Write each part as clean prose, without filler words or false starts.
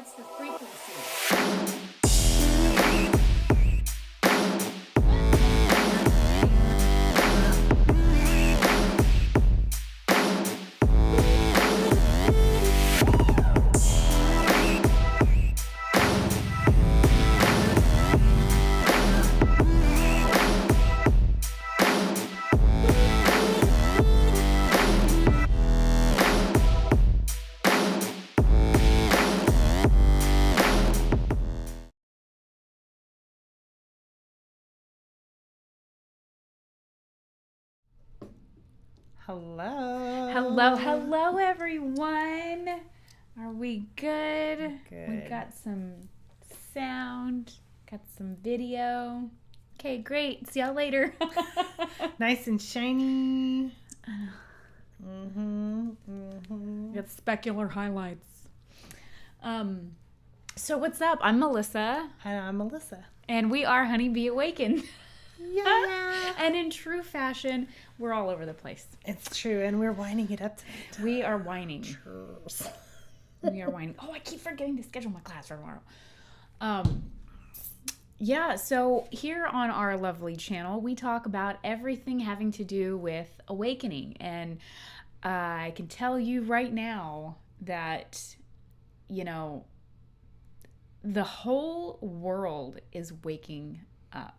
What's the frequency? Hello. Hello, everyone. Are we good? Good. We got some sound, got some video. Okay, great. See y'all later. Nice and shiny. Got specular highlights. So what's up? I'm Melissa, And I'm Melissa. and we are Honeybee Awakened. Yeah. And in true fashion, we're all over the place. It's true, and we're winding it up tonight. We are whining. We are whining. Oh, I keep forgetting to schedule my class for tomorrow. Yeah, so here on our lovely channel, we talk about everything having to do with awakening. And I can tell you right now that, you know, the whole world is waking up.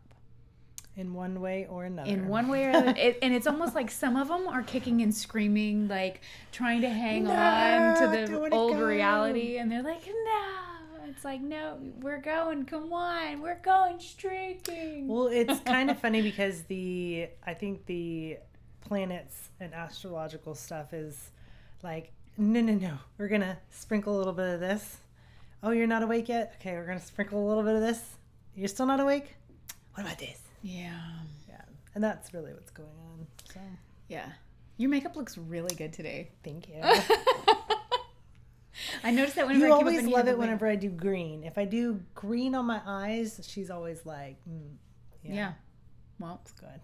In one way or another. In one way or another. And it's almost like some of them are kicking and screaming, like trying to hang on to the old reality. And they're like, no. It's like, no, we're going. Come on. We're going streaking. Well, it's kind of funny because I think the planets and astrological stuff is like, no. We're going to sprinkle a little bit of this. Oh, you're not awake yet? Okay, we're going to sprinkle a little bit of this. You're still not awake? What about this? Yeah. Yeah. And that's really what's going on. So, Yeah. Your makeup looks really good today. thank you. I noticed that whenever You I came always up and love it whenever I do green. If I do green on my eyes, she's always like, Yeah. Well, it's good.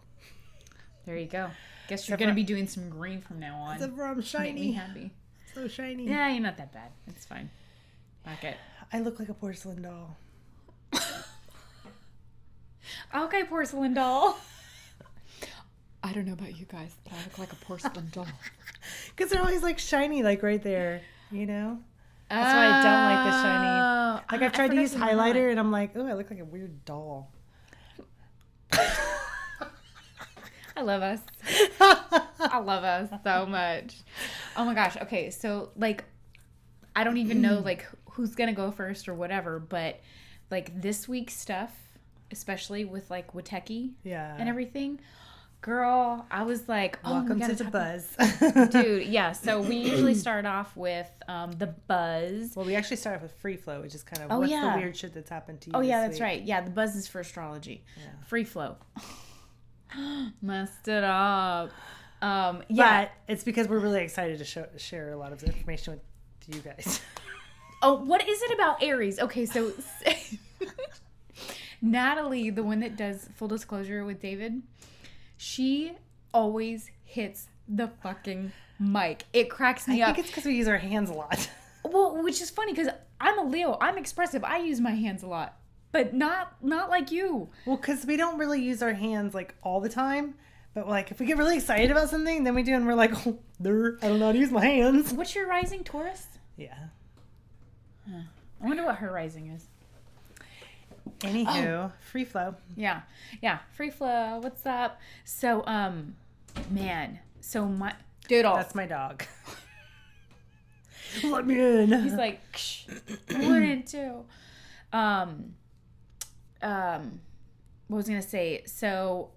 there you go. Guess you're Except going to for- be doing some green from now on. Except for I'm Make me shiny. happy. So shiny. Yeah, you're not that bad. It's fine. Fuck it. I look like a porcelain doll. Okay, porcelain doll. I don't know about you guys, but I look like a porcelain doll. Because they're always like shiny, like right there, you know? That's why I don't like the shiny. Like I've tried to use highlighter and I'm like, oh, I look like a weird doll. I love us. I love us so much. Oh my gosh. Okay, so like, I don't even know like who's gonna go first or whatever, but like this week's stuff, especially with like Wateki Yeah. and everything, girl, I was like, oh, Welcome we gotta to the talk buzz. dude. Yeah. So we usually start off with the buzz. Well, we actually start off with free flow, which is kind of Oh, what's yeah. the weird shit that's happened to you. Oh yeah, this that's week? right. Yeah, the buzz is for astrology. Yeah. Free flow. Messed it up. Yeah. But it's because we're really excited to share a lot of information with you guys. Oh, what is it about Aries? Okay, so Natalie, the one that does full disclosure with David, she always hits the fucking mic. It cracks me I up. think it's because we use our hands a lot. Well, which is funny because I'm a Leo. I'm expressive. I use my hands a lot, but not like you. Well, because we don't really use our hands like all the time. But like if we get really excited about something, then we do, and we're like, oh, I don't know how to use my hands. What's your rising, Taurus? Yeah. I wonder what her rising is. Anywho, free flow. Yeah. Free flow. What's up? So, man. So my doodle. That's my dog. Let me in. He's like, 1 and 2. What was I gonna say? So,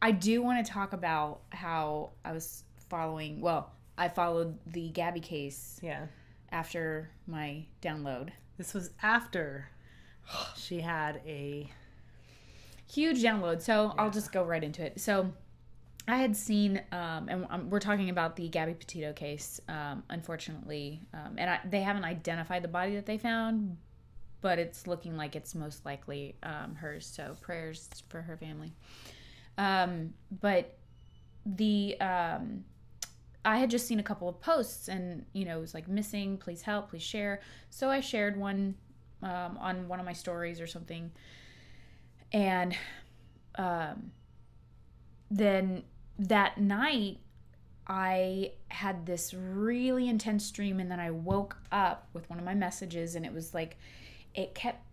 I do want to talk about how I was following. Well, I followed the Gabby case. Yeah. After my download. This was after she had a huge download. So I'll just go right into it. So I had seen, we're talking about the Gabby Petito case, unfortunately. They haven't identified the body that they found, but it's looking like it's most likely hers. So prayers for her family. But the I had just seen a couple of posts, and it was like, missing, please help, please share. So I shared one on one of my stories or something, and then that night I had this really intense dream, and then I woke up with one of my messages, and it was like, it kept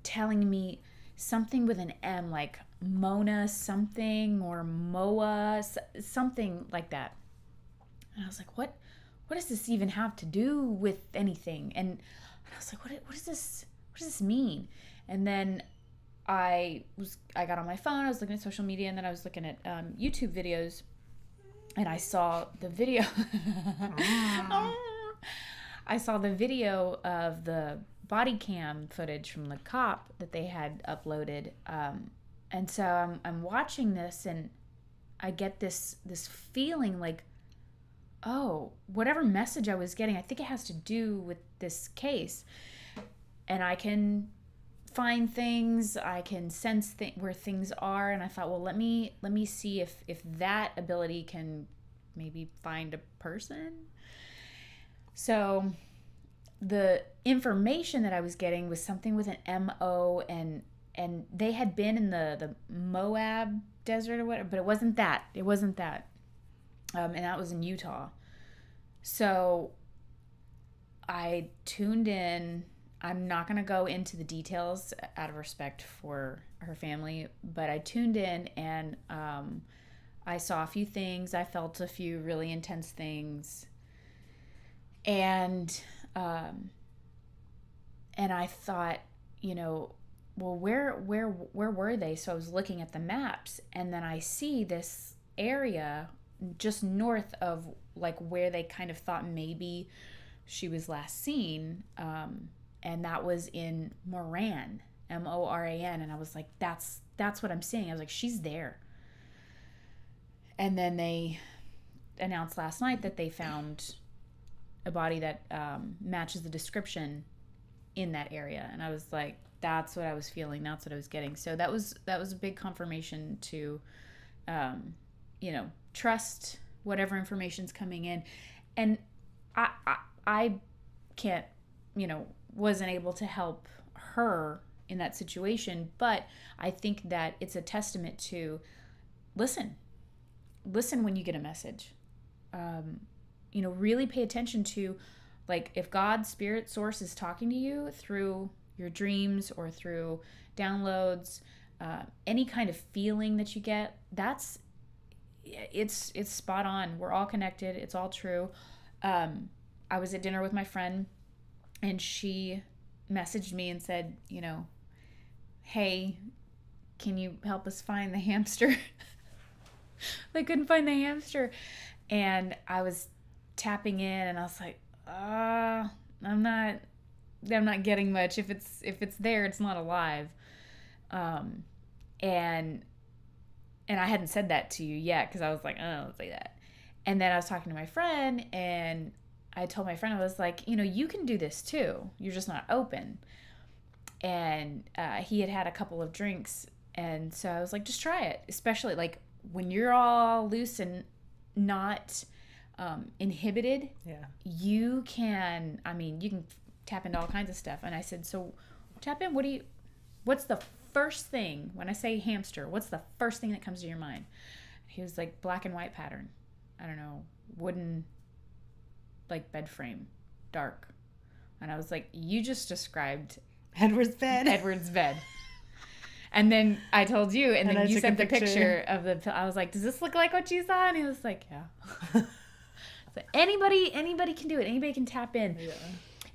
telling me something with an M, like Mona something or Moa, something like that. And I was like, what does this even have to do with anything? And I was like, what does this mean? And then I got on my phone, I was looking at social media, and then I was looking at YouTube videos, and I saw the video. I saw the video of the body cam footage from the cop that they had uploaded. And so I'm watching this, and I get this feeling like, oh, whatever message I was getting, I think it has to do with this case. And I can find things, I can sense where things are, and I thought, well, let me see if that ability can maybe find a person. So the information that I was getting was something with an M-O, and they had been in the Moab desert or whatever, but it wasn't that. And that was in Utah. So I tuned in. I'm not going to go into the details out of respect for her family, but I tuned in, and I saw a few things. I felt a few really intense things. And I thought, well, where were they? So I was looking at the maps, and then I see this area just north of like where they kind of thought maybe she was last seen. And that was in Moran, Moran. And I was like, that's what I'm seeing. I was like, she's there. And then they announced last night that they found a body that matches the description in that area. And I was like, that's what I was feeling. That's what I was getting. So that was a big confirmation to, trust whatever information's coming in. And I can't, wasn't able to help her in that situation, but I think that it's a testament to listen when you get a message. Really pay attention to, like, if God's spirit source is talking to you through your dreams or through downloads, any kind of feeling that you get, it's spot on. We're all connected. It's all true. I was at dinner with my friend, and she messaged me and said, hey, can you help us find the hamster? They couldn't find the hamster. And I was tapping in, and I was like, I'm not getting much. If it's there, it's not alive. And I hadn't said that to you yet, because I was like, oh, don't say that. And then I was talking to my friend, and I told my friend, I was like, you can do this too. You're just not open. And he had a couple of drinks, and so I was like, just try it. Especially like when you're all loose and not inhibited. Yeah. You can tap into all kinds of stuff. And I said, so tap in. What's the first thing when I say hamster? What's the first thing that comes to your mind? He was like, black and white pattern. I don't know, wooden, like bed frame, dark. And I was like, you just described Edward's bed. And then I told you, and then you sent the picture of the, I was like, does this look like what you saw? And he was like, yeah. So anybody can do it. Anybody can tap in. Yeah.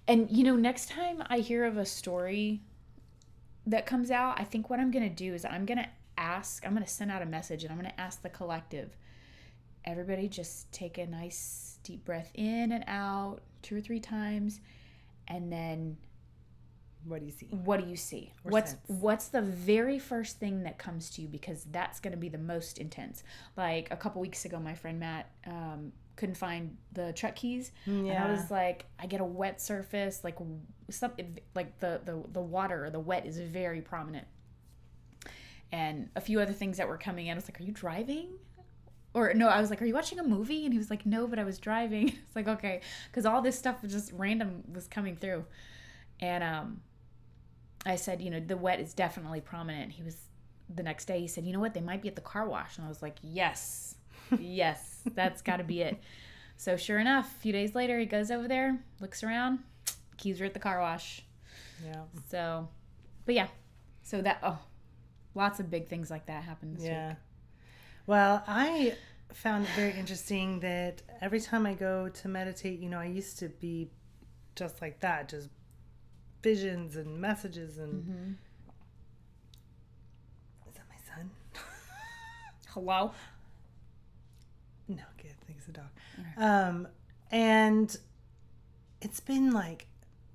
And next time I hear of a story that comes out, I think what I'm going to do is I'm going to send out a message, and I'm going to ask the collective, everybody just take a nice deep breath in and out 2 or 3 times, and then what do you see? What's the very first thing that comes to you? Because that's going to be the most intense. Like a couple weeks ago, my friend Matt couldn't find the truck keys. Yeah. And I was like, I get a wet surface, like something like the water or the wet is very prominent. And a few other things that were coming in. I was like, are you driving? Or no, I was like, are you watching a movie? And he was like, no, but I was driving. It's like, okay. Because all this stuff was just random was coming through. And I said, the wet is definitely prominent. The next day, he said, you know what? They might be at the car wash. And I was like, yes, yes, that's got to be it. So sure enough, a few days later, he goes over there, looks around, keys are at the car wash. Yeah. So, but yeah. So lots of big things like that happened this week. Well, I found it very interesting that every time I go to meditate, I used to be just like that, just visions and messages and... Mm-hmm. Is that my son? Hello? No, good. I think it's a dog. Right. And it's been like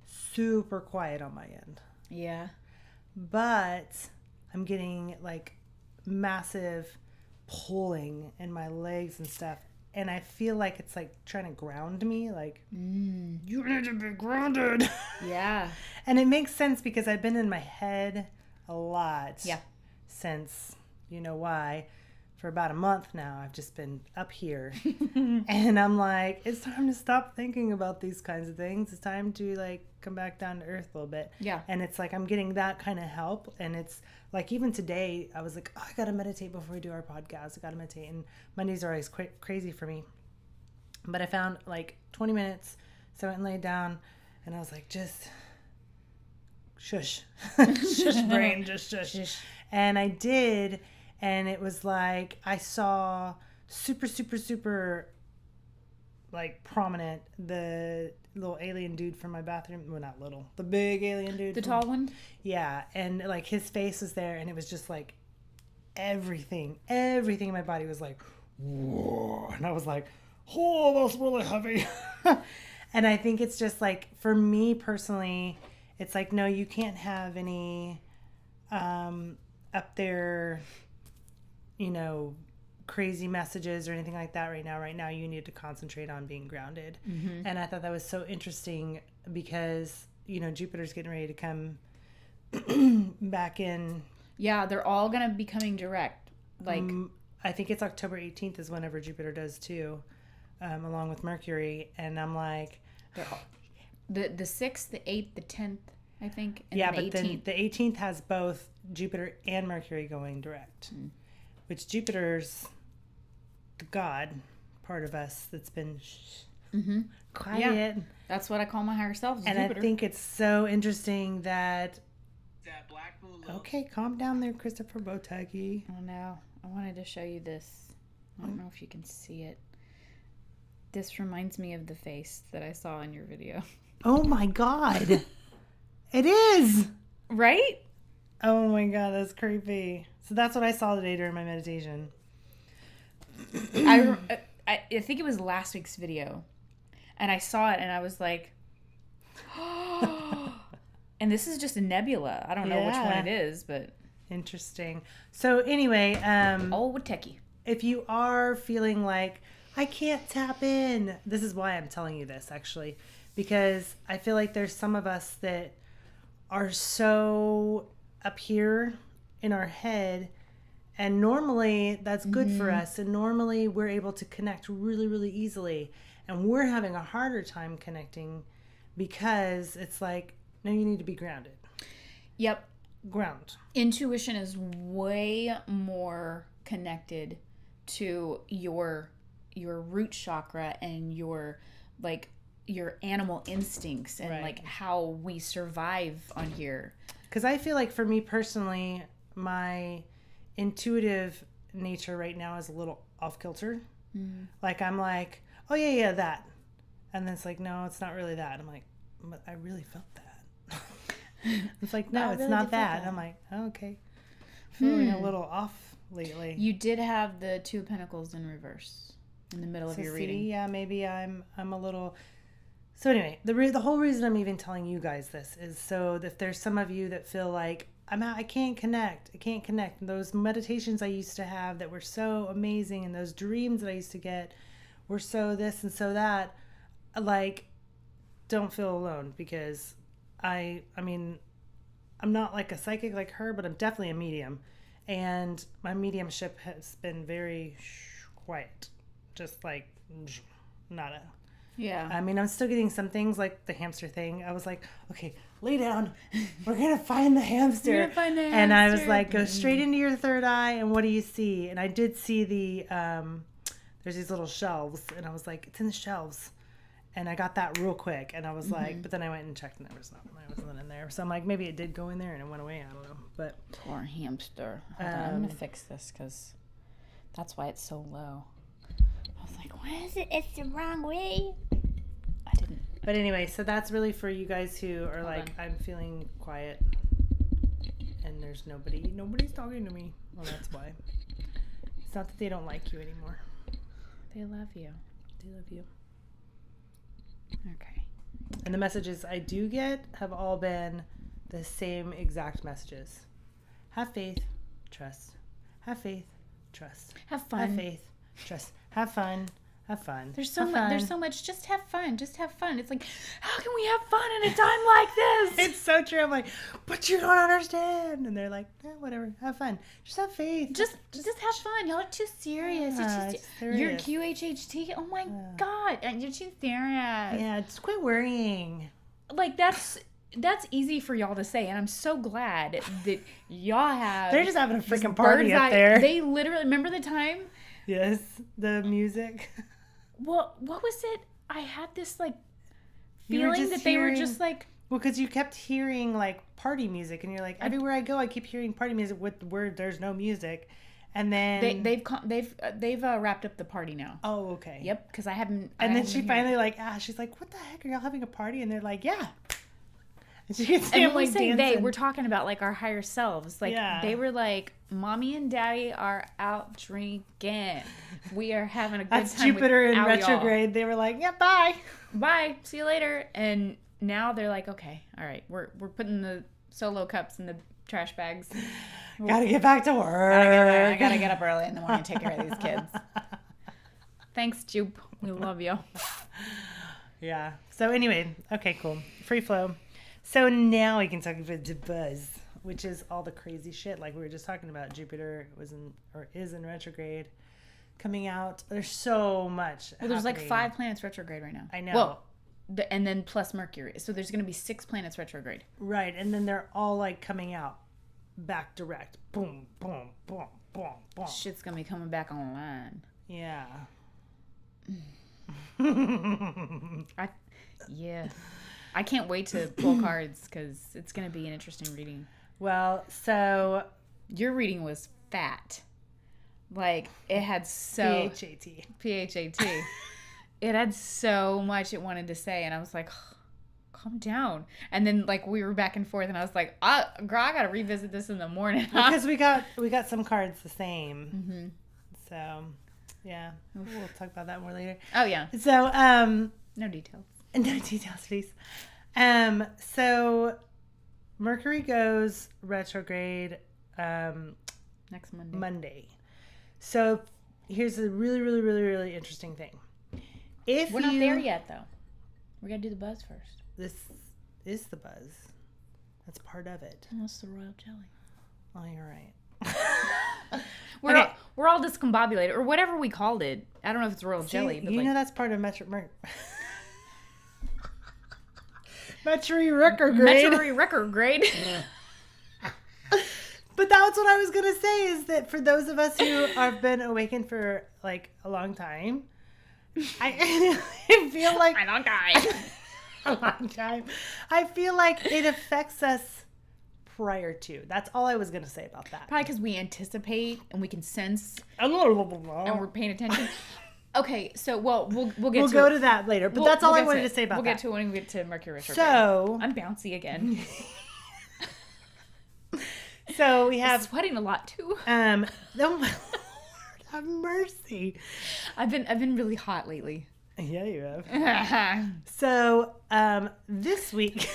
super quiet on my end. Yeah. But I'm getting like massive pulling in my legs and stuff. And I feel like it's like trying to ground me. Like, you need to be grounded. Yeah. And it makes sense because I've been in my head a lot. Yeah. Since, you know why, for about a month now, I've just been up here. And I'm like, it's time to stop thinking about these kinds of things. It's time to like come back down to earth a little bit. Yeah. And it's like, I'm getting that kind of help. And it's like, even today, I was like, I got to meditate before we do our podcast. I got to meditate. And Mondays are always crazy for me. But I found like 20 minutes. So I went and laid down and I was like, just shush. Shush brain, just shush. Shush. And I did. And it was like, I saw super, super, super like prominent the little alien dude from my bathroom. Well, not little, the big alien dude. The tall one? Yeah. And like his face was there and it was just like everything in my body was like, whoa. And I was like, oh, that's really heavy. And I think it's just like, for me personally, it's like, no, you can't have any up there, crazy messages or anything like that right now. Right now, you need to concentrate on being grounded. Mm-hmm. And I thought that was so interesting because, Jupiter's getting ready to come back in. Yeah, they're all going to be coming direct. Like, I think it's October 18th is whenever Jupiter does too, along with Mercury. And I'm like, the 6th, the 8th, the 10th, I think. And yeah, then but then the 18th has both Jupiter and Mercury going direct, which Jupiter's the God part of us that's been quiet. Yeah, that's what I call my higher self. And Jupiter. I think it's so interesting that black moon. Okay, calm down there, Christopher Botegi. Oh no, I wanted to show you this. I don't know if you can see it. This reminds me of the face that I saw in your video. Oh my God. It is. Right? Oh my God, that's creepy. So that's what I saw today during my meditation. I think it was last week's video. And I saw it and I was like, oh. And this is just a nebula. I don't know which one it is, but. Interesting. So anyway. Old techie. If you are feeling like, I can't tap in. This is why I'm telling you this, actually. Because I feel like there's some of us that are so up here in our head, and normally that's good for us, and normally we're able to connect really, really easily, and we're having a harder time connecting because it's like, no, you need to be grounded. Yep. Ground. Intuition is way more connected to your root chakra and your animal instincts and like how we survive on here. Because I feel like for me personally, my intuitive nature right now is a little off kilter. Like I'm like, oh yeah, that. And then it's like, no, it's not really that. I'm like, but I really felt that. It's like, no, it's not that. I'm like, oh, okay. Feeling a little off lately. You did have the Two of Pentacles in reverse in the middle of your reading. Yeah, maybe I'm a little. So anyway, the whole reason I'm even telling you guys this is so that if there's some of you that feel like I can't connect. And those meditations I used to have that were so amazing, and those dreams that I used to get were so this and so that. Like, don't feel alone, because I mean, I'm not like a psychic like her, but I'm definitely a medium, and my mediumship has been very quiet. Just like, nada. Yeah. I mean, I'm still getting some things like the hamster thing. I was like, okay, lay down. We're going to find the hamster. We're gonna find the And I was hamster. like, go straight into your third eye. And what do you see? And I did see there's these little shelves. And I was like, it's in the shelves. And I got that real quick. And I was like, but then I went and checked and there wasn't in there. So I'm like, maybe it did go in there and it went away. I don't know. But Poor hamster. Hold on, I'm going to fix this because that's why it's so low. I was like, what is it? It's the wrong way. I didn't. But anyway, so that's really for you guys who are Hold like, on. I'm feeling quiet and there's nobody's talking to me. Well, that's why. It's not that they don't like you anymore. They love you. They love you. Okay. And the messages I do get have all been the same exact messages. Have faith, trust. Have faith, trust. Have fun. Have faith, trust. Have fun. Have fun. There's so Have much. fun. There's so much. Just have fun. Just have fun. It's like, how can we have fun in a time like this? It's so true. I'm like, but you don't understand. And they're like, whatever. Have fun. Just have faith. Just have fun. Y'all are too serious. Yeah, It's it's too You're serious. QHHT. Oh my God. And you're too serious. Yeah, just quit worrying. Like that's easy for y'all to say, and I'm so glad that y'all have. They're just having a freaking bird's party up eye- there. They literally remember the time. Yes, the music. What was it? I had this like You were feeling just that they were hearing- just like. Well, because you kept hearing like party music, and you're like, everywhere I go, I keep hearing party music with the word there's no music, and then They've wrapped up the party now. Oh, okay. Yep, because I haven't. And I then haven't she been here. finally like, she's like, what the heck, are y'all having a party? And they're like, yeah. And she can see And them when we like say dancing. we're talking about like our higher selves. Like Yeah. they were like, "Mommy and Daddy are out drinking. We are having a good That's time." Jupiter in without y'all. retrograde. They were like, yeah, bye. Bye. See you later. And now they're like, okay, all right, we're putting the solo cups in the trash bags. Gotta get back to work. I gotta get up early in the morning and take care of these kids. Thanks, Jupe. We love you. Yeah. So anyway, okay, cool. Free flow. So now we can talk about the buzz, which is all the crazy shit like we were just talking about. Jupiter is in retrograde, coming out. There's so much. Well, there's like happening. 5 planets retrograde right now. I know. Well, and then plus Mercury. So there's going to be 6 planets retrograde. Right, and then they're all like coming out back direct. Boom, boom, boom, boom, boom. Shit's going to be coming back online. Yeah. Yeah. I can't wait to pull cards because it's going to be an interesting reading. Well, so Your reading was fat. Like, it had so... PHAT. PHAT. It had so much it wanted to say, and I was like, calm down. And then, like, we were back and forth, and I was like, girl, I got to revisit this in the morning. Because we got some cards the same. Mm-hmm. So, yeah. We'll talk about that more later. Oh, yeah. So, No details. no details, please. So Mercury goes retrograde Next Monday. Monday. So here's a really, really, really, really interesting thing. If We're not there yet, though. We got to do the buzz first. This is the buzz. That's part of it. And that's the royal jelly. Oh, you're right. We're all discombobulated, or whatever we called it. I don't know if it's royal jelly, but you like, know that's part of Mercury retrograde. Mercury retrograde. But that's what I was gonna say is that for those of us who have been awakened for like a long time, I feel like I don't die. a long time. I feel like it affects us prior to. That's all I was gonna say about that. Probably because we anticipate and we can sense and And we're paying attention. Okay, so we'll get we'll to go it. to that later. But We'll- that's all we'll I get wanted it. to say about We'll that. get to it when we get to Mercury retrograde. So I'm bouncy again. so we I'm have sweating a lot too. oh my Lord, have mercy. I've been really hot lately. Yeah, you have. So this week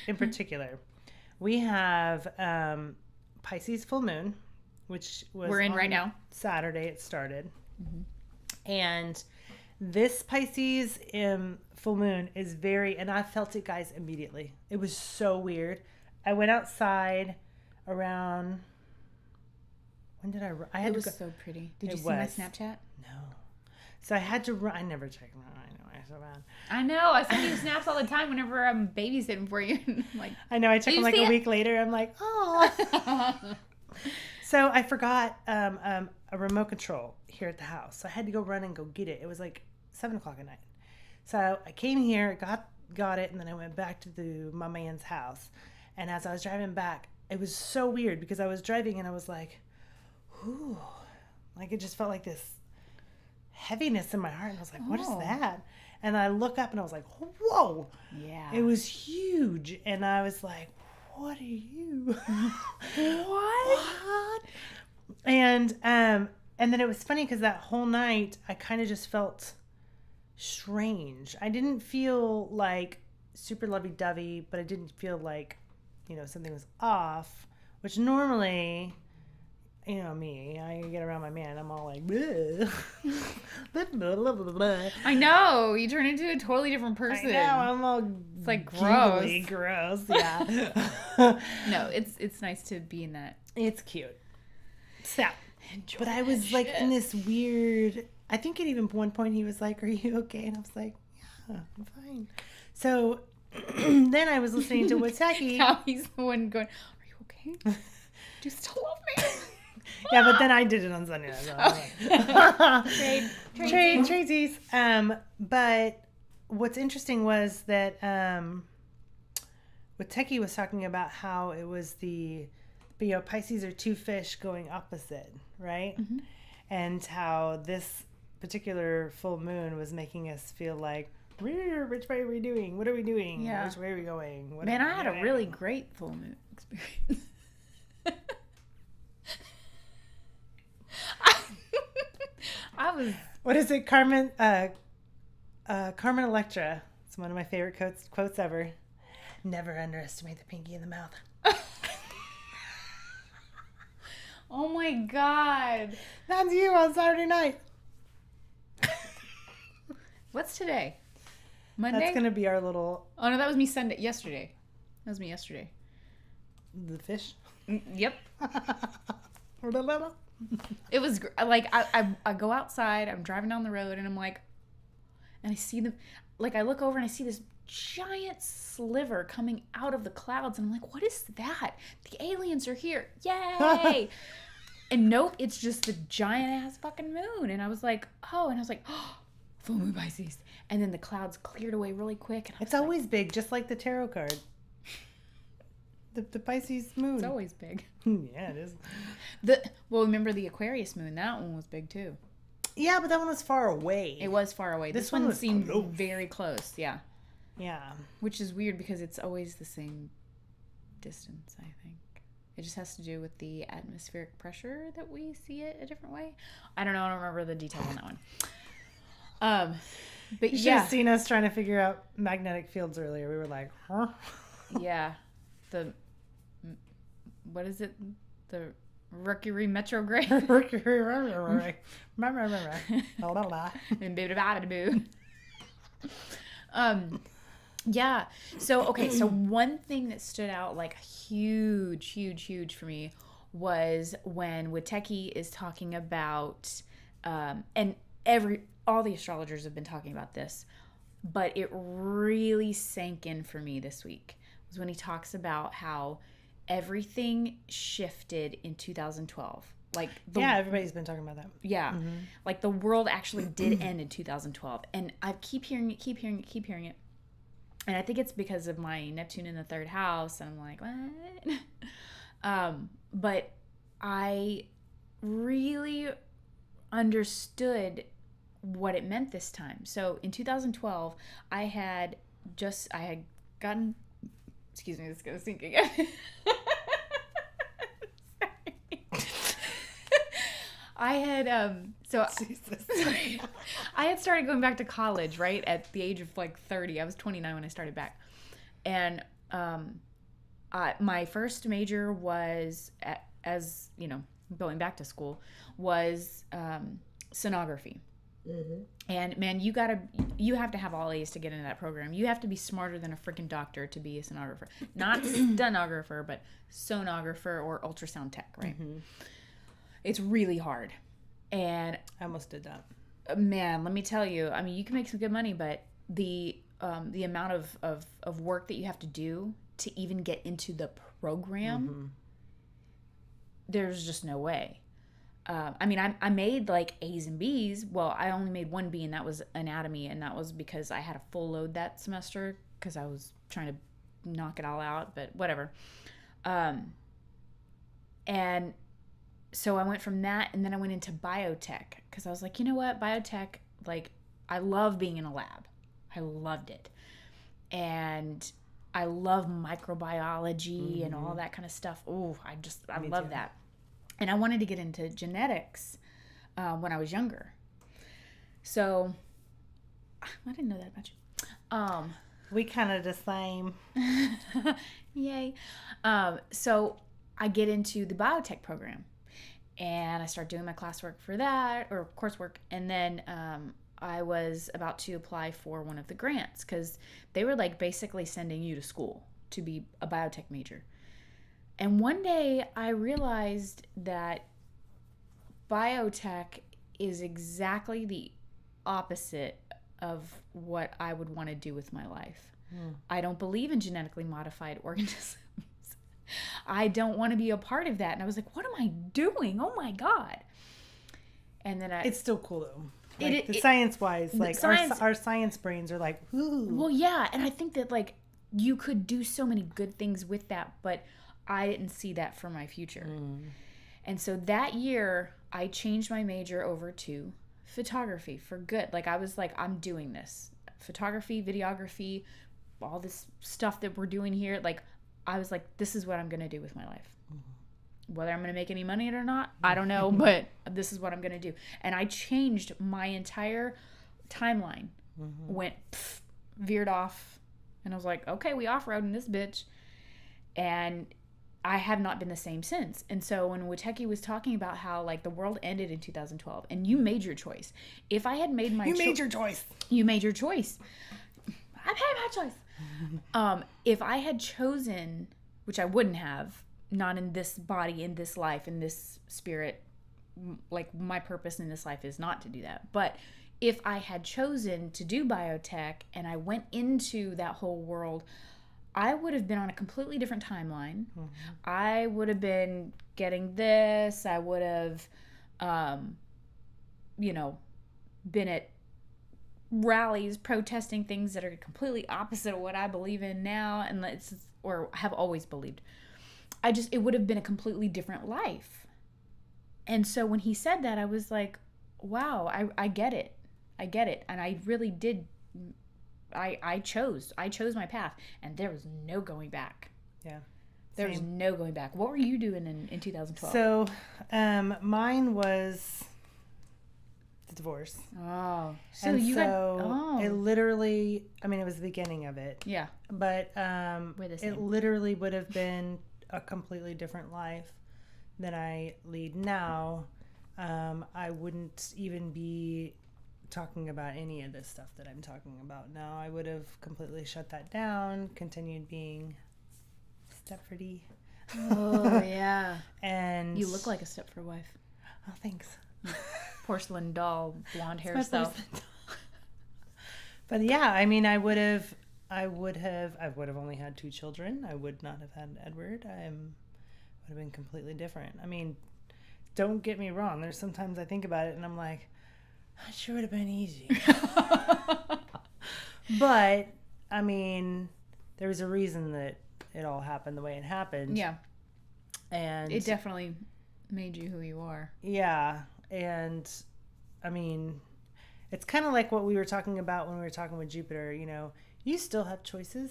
in particular, we have Pisces full moon, which was We're in on right now. Saturday. It started, and this Pisces full moon is and I felt it, guys, immediately. It was so weird. I went outside around. When did I run? I had It to was go. so pretty. Did It you see my was. Snapchat? No. So I had to run. I never check them out. I know. I'm so bad. I know. I send you snaps all the time whenever I'm babysitting for you. I'm like, I know. I check Did them you like see a it? week later. I'm like, oh. So I forgot a remote control here at the house. So I had to go run and go get it. It was like 7:00 at night. So I came here, got it, and then I went back to my man's house. And as I was driving back, it was so weird because I was driving and I was like, ooh, like it just felt like this heaviness in my heart. And I was like, what is Oh. that? And I look up and I was like, whoa. yeah. It was huge. And I was like, what are you? What? And then it was funny because that whole night I kind of just felt strange. I didn't feel like super lovey-dovey, but I didn't feel like, something was off, which normally, me, I get around my man, I'm all like, bleh. I know. You turn into a totally different person. I know, I'm all It's like giggly, gross. yeah. No, it's nice to be in that. It's cute. So, Enjoy but I that was like shit. in this weird, I think at even one point he was like, are you okay? And I was like, yeah, I'm fine. So then I was listening to Wateki. Now he's the one going, are you okay? Do you still love me? Yeah, but then I did it on Sunday. Tradesies. But what's interesting was that Wateki was talking about how it was Pisces are two fish going opposite, right? Mm-hmm. And how this particular full moon was making us feel like, which way are we doing? What are we doing? Yeah. Which way are we going? Man, I had a really great full moon experience. I was What is it, Carmen? Carmen Electra. It's one of my favorite quotes ever. Never underestimate the pinky in the mouth. Oh my god. That's you on Saturday night. What's today? Monday? That's gonna be our little Oh no, that was me yesterday. That was me yesterday. the fish. Yep. It was like I go outside, I'm driving down the road and I'm like, and I see them, like I look over and I see this giant sliver coming out of the clouds and I'm like, what is that? The aliens are here. Yay. And nope, it's just the giant ass fucking moon. And I was like, oh, full moon Pisces. And then the clouds cleared away really quick. And I was It's always big, just like the tarot card. The Pisces moon. it's always big. Yeah, it is. Remember the Aquarius moon? That one was big too. Yeah, but that one was far away. It was far away. This This one one was seemed close. very close. Yeah. Yeah. Which is weird because it's always the same distance, I think. It just has to do with the atmospheric pressure that we see it a different way. I don't know. I don't remember the details on that one. But You should yeah. have seen us trying to figure out magnetic fields earlier. We were like, huh? Yeah. What is it? The Mercury Retrograde? Yeah. So, okay. So one thing that stood out like huge for me was when Wateki is talking about, and all the astrologers have been talking about this, but it really sank in for me this week was when he talks about how everything shifted in 2012. Like Yeah, everybody's been talking about that. yeah. Mm-hmm. Like the world actually did end in 2012. And I keep hearing it. And I think it's because of my Neptune in the third house. And I'm like, what? But I really understood what it meant this time. So in 2012, I had gotten, excuse me, this is going to sink again. I had I had started going back to college, right, at the age of like 30. I was 29 when I started back. And my first major was, as you know, going back to school, was sonography. Mm-hmm. And man, you have to have all A's to get into that program. You have to be smarter than a freaking doctor to be a sonographer. Not stenographer, but sonographer or ultrasound tech, right? Mm-hmm. It's really hard. And I almost did that. Man, let me tell you, I mean, you can make some good money, but the amount of work that you have to do to even get into the program, there's just no way. I mean, I made like A's and B's. Well, I only made one B, and that was anatomy, and that was because I had a full load that semester because I was trying to knock it all out, but whatever. And so I went from that, and then I went into biotech because I was like, you know what, biotech, like, I love being in a lab. I loved it. And I love microbiology and all that kind of stuff. Oh, I love that. And I wanted to get into genetics when I was younger. So I didn't know that much. We kind of the same. Yay. So I get into the biotech program. And I start doing my classwork for that, or coursework. And then I was about to apply for one of the grants because they were like basically sending you to school to be a biotech major. And one day I realized that biotech is exactly the opposite of what I would want to do with my life. I don't believe in genetically modified organisms. I don't want to be a part of that. And I was like, what am I doing? Oh my God. And then it's still cool though. Like, science-wise, like our science brains are like, ooh. Well, yeah. And I think that like you could do so many good things with that, but I didn't see that for my future. And so that year I changed my major over to photography for good. Like I was like, I'm doing this. Photography, videography, all this stuff that we're doing here. Like I was like, this is what I'm going to do with my life. Whether I'm going to make any money or not, I don't know, but this is what I'm going to do. And I changed my entire timeline. Went, veered off. And I was like, okay, we off-roading this bitch. And I have not been the same since. And so when Witeki was talking about how like the world ended in 2012 and you made your choice. If I had made my You made your choice. You made your choice. I've had my choice. If I had chosen, which I wouldn't have, not in this body, in this life, in this spirit, like my purpose in this life is not to do that. But if I had chosen to do biotech and I went into that whole world, I would have been on a completely different timeline. I would have been getting this. I would have, been at rallies protesting things that are completely opposite of what I believe in now or have always believed. It would have been a completely different life. And so when he said that, I was like, wow, I get it. I get it. And I really did. I chose my path, and there was no going back. Yeah. There was no going back. What were you doing in 2012? So, mine was the divorce. Oh. So it literally, I mean, it was the beginning of it. Yeah. But it literally would have been a completely different life than I lead now. I wouldn't even be talking about any of this stuff that I'm talking about now. I would have completely shut that down, continued being Stepfordy. Oh, yeah. And you look like a Stepford wife. Oh, thanks. Porcelain doll, blonde hair self. But yeah, I mean, I would have only had 2 children. I would not have had Edward. I would have been completely different. I mean, don't get me wrong. There's sometimes I think about it and I'm like, that sure would have been easy. But, I mean, there was a reason that it all happened the way it happened. Yeah. And it definitely made you who you are. Yeah. And, I mean, it's kind of like what we were talking about when we were talking with Jupiter. You know, you still have choices.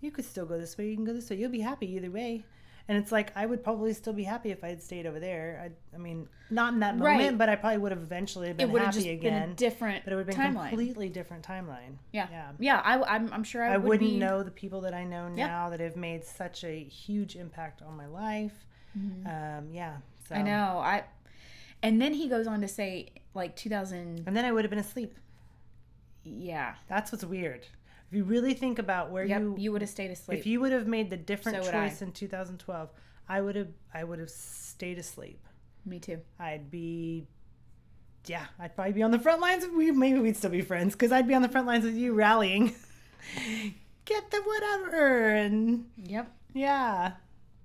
You could still go this way. You can go this way. You'll be happy either way. And it's like, I would probably still be happy if I had stayed over there. I mean, not in that moment, right. But I probably would have eventually been happy again. Been a different but it would have been a completely different timeline. Yeah. Yeah. I'm sure I wouldn't know the people that I know now that have made such a huge impact on my life. Mm-hmm. So. I know. And then he goes on to say, like, 2000. And then I would have been asleep. Yeah. That's what's weird. If you really think about where you would have stayed asleep. If you would have made the different choice in 2012, I would have stayed asleep. Me too. I'd probably be on the front lines. Maybe we'd still be friends because I'd be on the front lines with you rallying. Get the whatever. And Yep. yeah.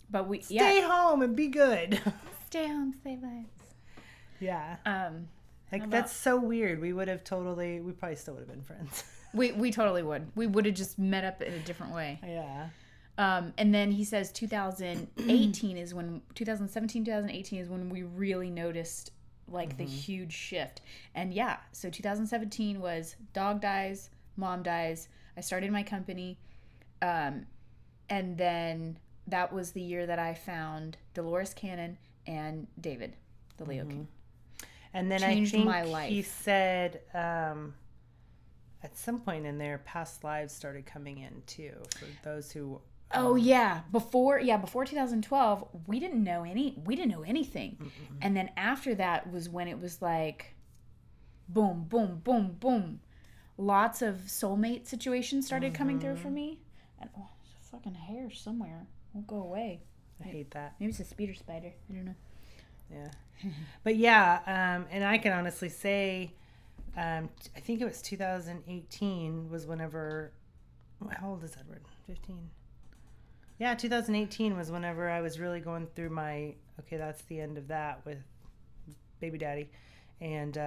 But stay home and be good. Stay home, save lives. Yeah. That's so weird. We probably still would have been friends. We totally would. We would have just met up in a different way. Yeah. And then he says 2017, 2018 is when we really noticed like the huge shift. And yeah, so 2017 was dog dies, mom dies. I started my company. And then that was the year that I found Dolores Cannon and David, the Leo King. And then Changed I think my life. He said at some point in there, past lives started coming in too for those who. Oh yeah, before 2012, we didn't know anything, and then after that was when it was like, boom, boom, boom, boom, lots of soulmate situations started coming through for me, and there's a fucking hair somewhere, won't go away. I hate that. Maybe it's a speeder spider. I don't know. Yeah, but yeah, and I can honestly say, I think it was 2018 was whenever. How old is Edward? 15. Yeah, 2018 was whenever I was really going through my, okay, that's the end of that with baby daddy. And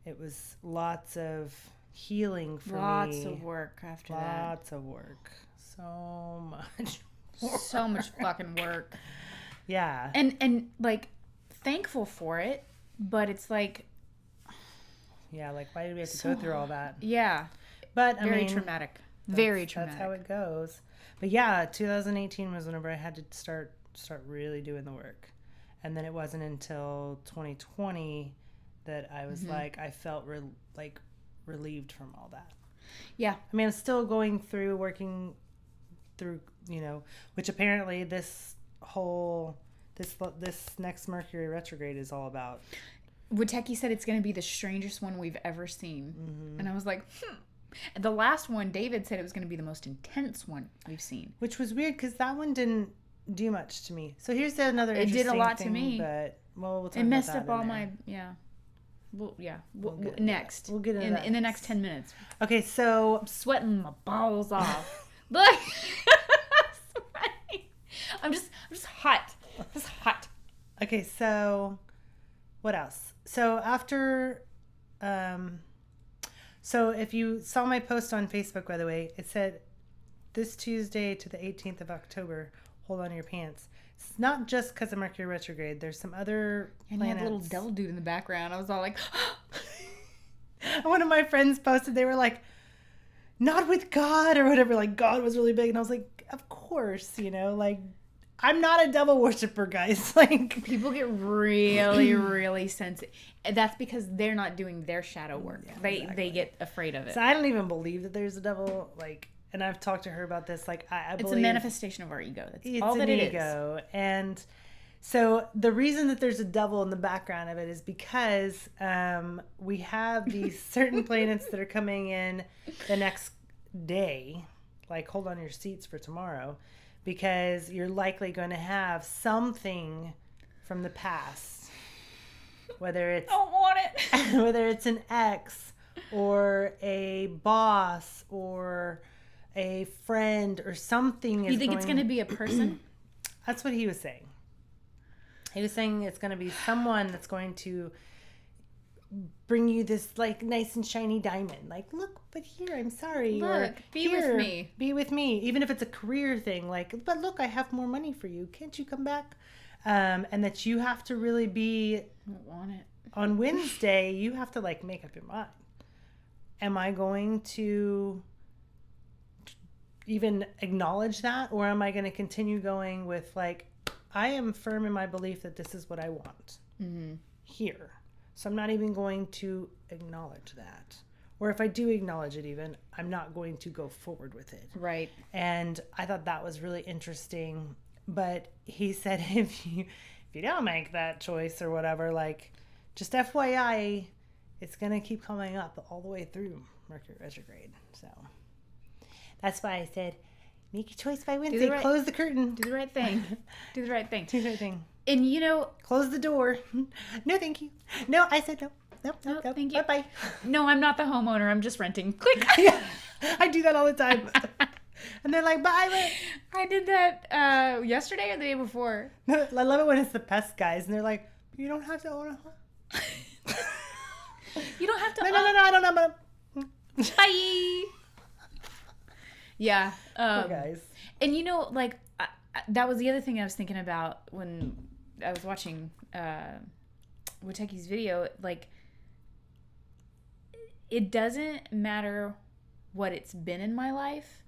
it was lots of healing for me. Lots of work after that. Lots of work. So much work. So much fucking work. Yeah. And like, thankful for it, but it's like... Yeah, like, why did we have to go through all that? Yeah. But, Very traumatic. Very traumatic. That's how it goes. But yeah, 2018 was whenever I had to start really doing the work. And then it wasn't until 2020 that I was like, I felt relieved from all that. Yeah. I mean, I'm still working through, which apparently this next Mercury retrograde is all about. Witeki said it's going to be the strangest one we've ever seen. And I was like, The last one, David said it was going to be the most intense one we've seen. Which was weird because that one didn't do much to me. So here's another interesting thing. It did a lot to me. But, we'll talk it messed about up that all my, We'll next. We'll get into that. In the next 10 minutes. Okay, so... I'm sweating my balls off. Look! I'm just hot. Just hot. Okay, so... What else? So after... So if you saw my post on Facebook, by the way, it said this Tuesday to the 18th of October, hold on to your pants. It's not just because of Mercury retrograde. There's some other planets. And you had a little devil dude in the background. I was all like... One of my friends posted, they were like, not with God or whatever. Like, God was really big. And I was like, of course, like... I'm not a devil worshiper, guys. Like, people get really, really sensitive. That's because they're not doing their shadow work. Yeah, they get afraid of it. So I don't even believe that there's a devil. Like, and I've talked to her about this. Like, I believe it's a manifestation of our ego. That's all that it is. It's an ego. And so the reason that there's a devil in the background of it is because we have these certain planets that are coming in the next day. Like, hold on your seats for tomorrow. Because you're likely going to have something from the past, whether it's I don't want it. Whether it's an ex or a boss or a friend or something. You think it's going to be a person? That's what he was saying. He was saying it's going to be someone that's going to bring you this like nice and shiny diamond. Like, look, but here, I'm sorry. Look, or be with me. Be with me. Even if it's a career thing, like, but look, I have more money for you. Can't you come back? And that you have to really be I don't want it. On Wednesday, you have to like make up your mind. Am I going to even acknowledge that? Or am I going to continue going with like, I am firm in my belief that this is what I want here. So I'm not even going to acknowledge that. Or if I do acknowledge it even, I'm not going to go forward with it. Right. And I thought that was really interesting. But he said if you don't make that choice or whatever, like, just FYI, it's going to keep coming up all the way through Mercury retrograde. So that's why I said, make your choice by Wednesday. Close the curtain. Do the right thing. Do the right thing. Do the right thing. And you know, Close the door. No, thank you. No, I said no. Nope, No, nope, nope. thank you. Bye-bye. no, I'm not the homeowner. I'm just renting. Click. Yeah, I do that all the time. And they're like, bye. I did that yesterday or the day before. I love it when it's the pest guys and they're like, you don't have to own a home. You don't have to. No, I don't know. Bye. Yeah. Poor guys. And you know, like that was the other thing I was thinking about when I was watching Wateki's video. Like, it doesn't matter what it's been in my life.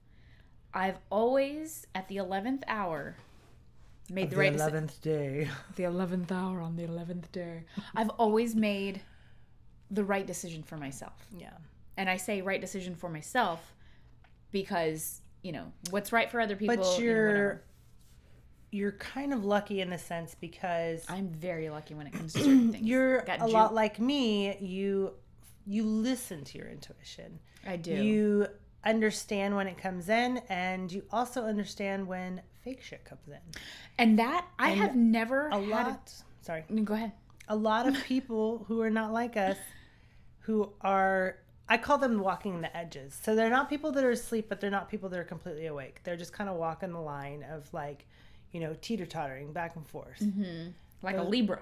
I've always, at the 11th hour, made the right decision. 11th day. The 11th hour on the 11th day. I've always made the right decision for myself. Yeah. And I say right decision for myself because, you know, what's right for other people. But whatever. you're kind of lucky in the sense because I'm very lucky when it comes to certain things. you're a lot like me. You listen to your intuition. I do. You understand when it comes in, and you also understand when fake shit comes in. And that I have never Sorry. Go ahead. A lot of people who are not like us, who are, I call them walking the edges. So they're not people that are asleep, but they're not people that are completely awake. They're just kind of walking the line of like, you know, teeter-tottering back and forth. Mm-hmm. Like a Libra.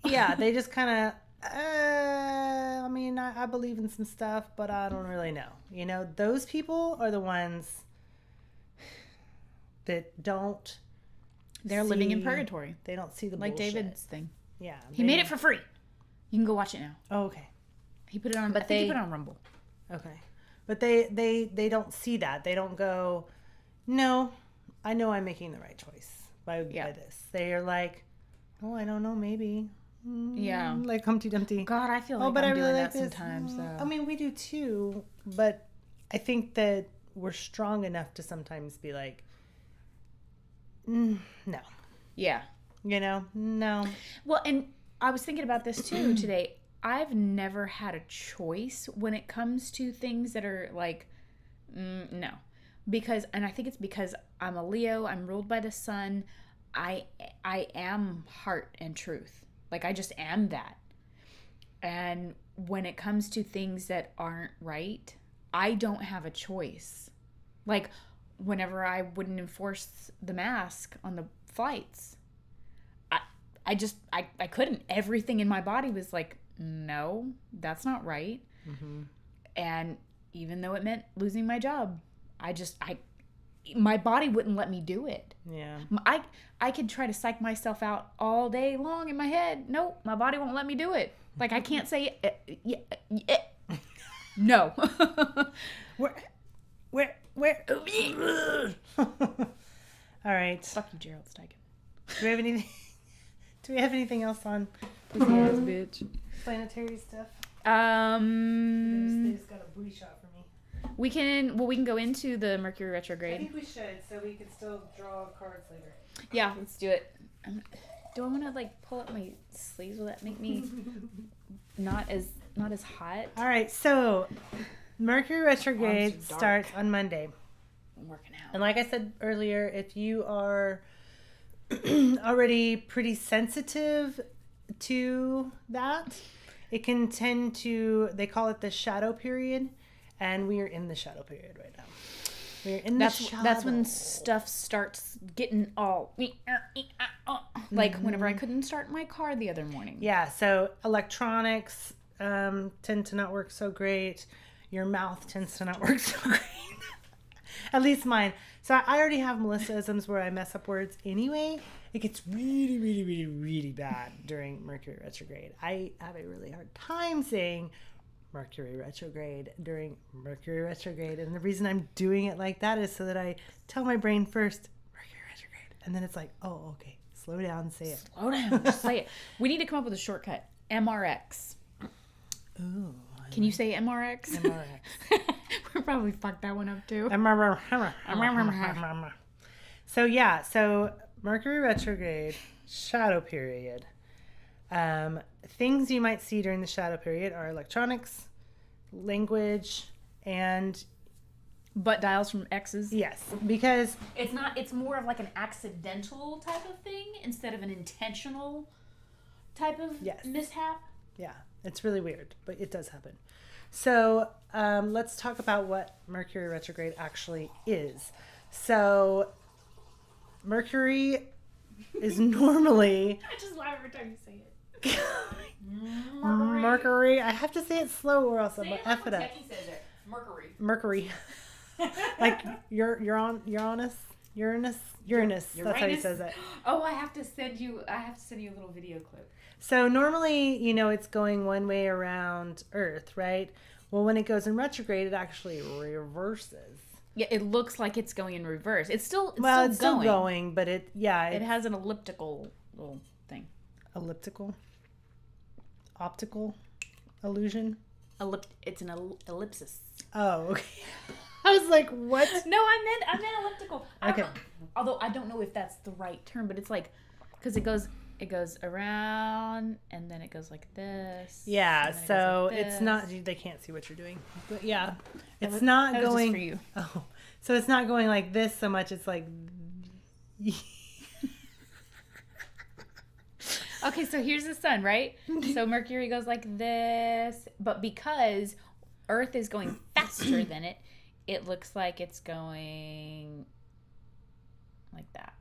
Yeah, they just kind of, I mean, I believe in some stuff, but I don't really know. You know, those people are the ones that don't. They're living in purgatory. They don't see the like bullshit. David's thing. Yeah. He made it for free. You can go watch it now. Oh, okay. He put it on, but he put it on Rumble. Okay. But they don't see that. They don't go, no, I know I'm making the right choice by this. They are like, oh, I don't know, maybe. Yeah. Like Humpty Dumpty. God, I feel like but I'm I really doing like that this. sometimes. So. I mean, we do too, but I think that we're strong enough to sometimes be like, no. Yeah. You know? No. Well, and I was thinking about this too today. I've never had a choice when it comes to things that are like, no. Because, and I think it's because I'm a Leo, I'm ruled by the sun. I am heart and truth. Like, I just am that. And when it comes to things that aren't right, I don't have a choice. Like, whenever I wouldn't enforce the mask on the flights, I couldn't. Everything in my body was like, no, that's not right. Mm-hmm. And even though it meant losing my job, my body wouldn't let me do it. Yeah. I could try to psych myself out all day long in my head. Nope, my body won't let me do it. Like, I can't say no. Where? All right. Fuck you, Gerald Steichen. Do we have anything else on Yes, bitch. planetary stuff? They just got a booty shot for me. We can go into the Mercury I retrograde. think we should, so we can still draw cards later. Yeah, let's do it. Do I want to like pull up my sleeves? Will that make me not as hot? All right, so Mercury retrograde starts on Monday. I'm working out. And like I said earlier, if you are already pretty sensitive to that, it can tend to, they call it the shadow period, and we are in the shadow period right now. We're in the shadow. That's when stuff starts getting all like whenever I couldn't start my car the other morning. Yeah, so electronics tend to not work so great. Your mouth tends to not work so great. At least mine. So I already have Melissa-isms where I mess up words anyway. It gets really, really, really, really bad during Mercury retrograde. I have a really hard time saying Mercury retrograde during Mercury retrograde. And the reason I'm doing it like that is so that I tell my brain first, Mercury retrograde. And then it's like, oh, okay. Slow down, say it. Slow down, just say it. We need to come up with a shortcut. MRX. Ooh. Can you say MRX? MRX. We'll probably fuck that one up too. So Mercury retrograde, shadow period. Things you might see during the shadow period are electronics, language, and Butt dials from exes. Yes, because It's not. It's more of like an accidental type of thing instead of an intentional type of mishap. yeah, it's really weird, but it does happen. So let's talk about what Mercury retrograde actually is. So Mercury is normally I just laugh every time you say it. Mercury. I have to say it slow or else I'm gonna F it up. Says it. Mercury. Like Uranus. That's how he says it. Oh, I have to send you a little video clip. So normally, it's going one way around Earth, right? Well, when it goes in retrograde, it actually reverses. Yeah, it looks like it's going in reverse. It's still going, but it has an elliptical little thing. Elliptical, optical illusion. It's an ellipsis. Oh, okay. I was like, what? No, I meant elliptical. Okay. Although I don't know if that's the right term, but it's like, because it goes around and then it goes like this. Yeah, so like it's not, they can't see what you're doing. But yeah, it's not going. Just for you. Oh, so it's not going like this so much. It's like. Okay, so here's the sun, right? So Mercury goes like this, but because Earth is going faster than it, it looks like it's going like that.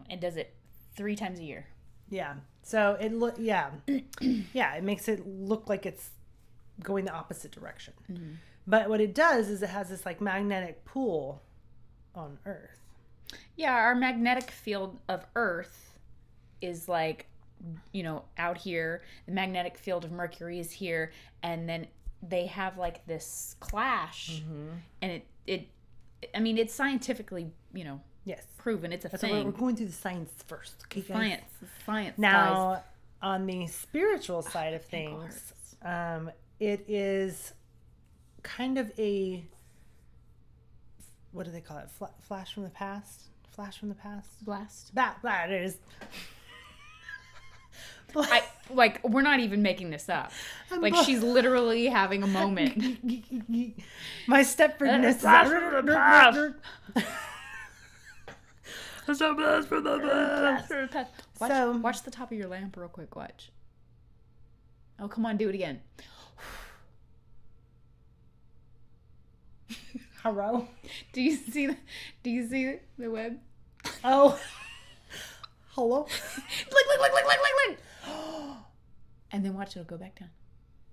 It does it 3 times a year. Yeah. So it makes it look like it's going the opposite direction. Mm-hmm. But what it does is it has this like magnetic pull on Earth. Yeah, our magnetic field of Earth is like, out here. The magnetic field of Mercury is here, and then they have like this clash, and it's scientifically, yes, proven. It's a That's thing. We're going through the science first. Okay, Science. Now, guys. On the spiritual side of things, it is kind of a, what do they call it? Flash from the past? Flash from the past? Blast. That it is. We're not even making this up. She's literally having a moment. My Stepfordness. It's a blast from the past. Watch the top of your lamp real quick. Watch. Oh, come on, do it again. Hello. Do you see the web? Oh. Hello. Look. And then watch, it'll go back down.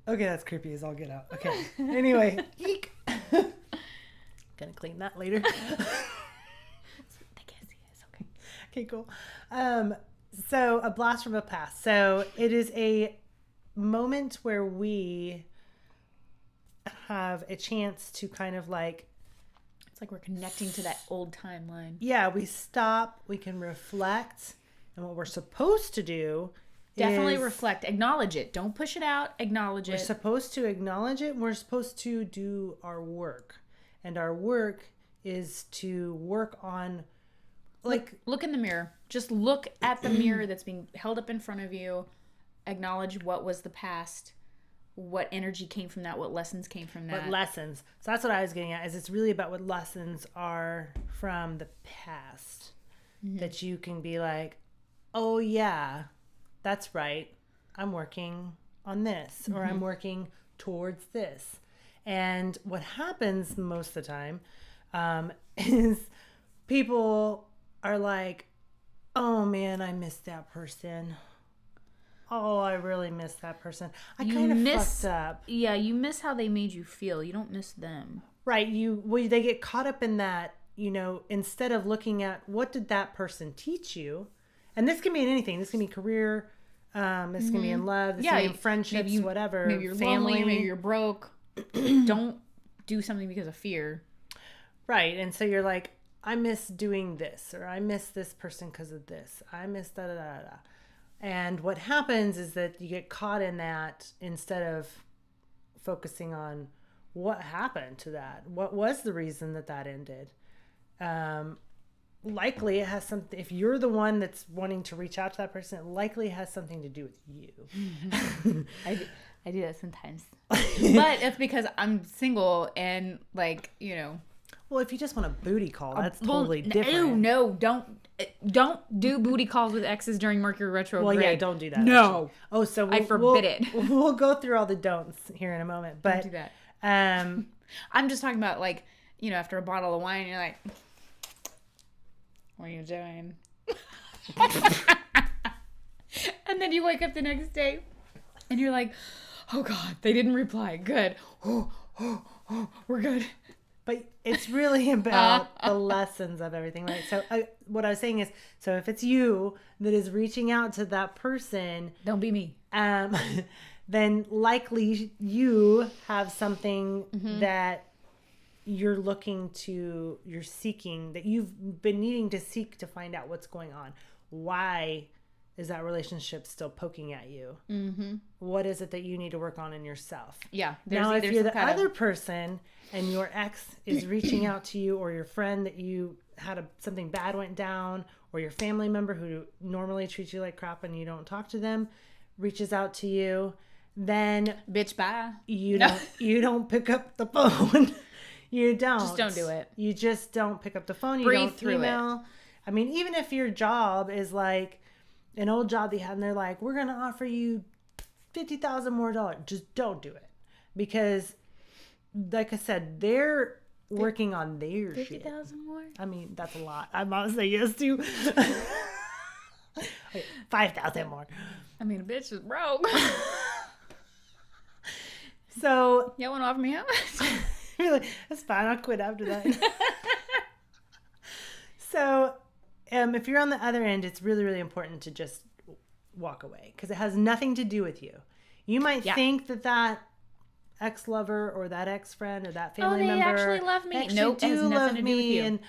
Okay, that's creepy as all get out. Okay. Anyway. Eek. Gonna clean that later. They can't see it. It's okay. Okay, cool. So a blast from the past. So it is a moment where we have a chance to kind of like, it's like we're connecting to that old timeline. Yeah, we stop, we can reflect, and what we're supposed to do definitely reflect, acknowledge it. Don't push it out, acknowledge it. We're supposed to acknowledge it, and we're supposed to do our work. And our work is to work on, look in the mirror. Just look at the mirror that's being held up in front of you. Acknowledge what was the past, what energy came from that, what lessons came from that. What lessons. So that's what I was getting at, is it's really about what lessons are from the past. Mm-hmm. That you can be like, oh yeah, that's right. I'm working on this, or I'm working towards this. And what happens most of the time is people are like, oh man, I missed that person. Oh, I really miss that person. I kind of fucked up. Yeah, you miss how they made you feel. You don't miss them. Right. They get caught up in that, instead of looking at what did that person teach you. And this can be in anything. This can be career. This can be in love. This can be in friendships, whatever. Maybe you're family. Lonely. Maybe you're broke. Don't do something because of fear. Right. And so you're like, I miss doing this, or I miss this person because of this. I miss da-da-da-da. And what happens is that you get caught in that instead of focusing on what happened to that. What was the reason that ended? likely it has something, if you're the one that's wanting to reach out to that person, it likely has something to do with you. I do that sometimes. But it's because I'm single and like, you know. Well, if you just want a booty call, that's totally different. No, don't do booty calls with exes during Mercury retrograde. Well, yeah, don't do that. No. Actually. Oh, so I forbid it. We'll go through all the don'ts here in a moment. But Don't do that. I'm just talking about like, you know, after a bottle of wine, you're like, what are you doing? And then you wake up the next day and you're like, oh God, they didn't reply. Good. Oh, we're good. But it's really about the lessons of everything, right? So what I was saying is, so if it's you that is reaching out to that person, don't be me. Then likely you have something that you're seeking, that you've been needing to seek to find out what's going on. Why is that relationship still poking at you? Mm-hmm. What is it that you need to work on in yourself? Yeah. Now, if you're the other person and your ex is reaching out to you, or your friend that you had something bad went down, or your family member who normally treats you like crap and you don't talk to them reaches out to you, then bitch, bye. You don't pick up the phone. You don't. Just don't do it. You just don't pick up the phone. You Breathe don't through email. it. I mean, even if your job is like an old job they had and they're like, we're going to offer you $50,000 more dollars. Just don't do it. Because like I said, they're working on their 50,000 more? I mean, that's a lot. I'm not saying yes to. 5,000 more. I mean, a bitch is broke. So. Y'all want to offer me how much? Really, that's fine. I'll quit after that. So, if you're on the other end, it's really, really important to just walk away because it has nothing to do with you. You might think that ex-lover or that ex-friend or that family member actually love me. Nope, do has nothing love to do me, with you. And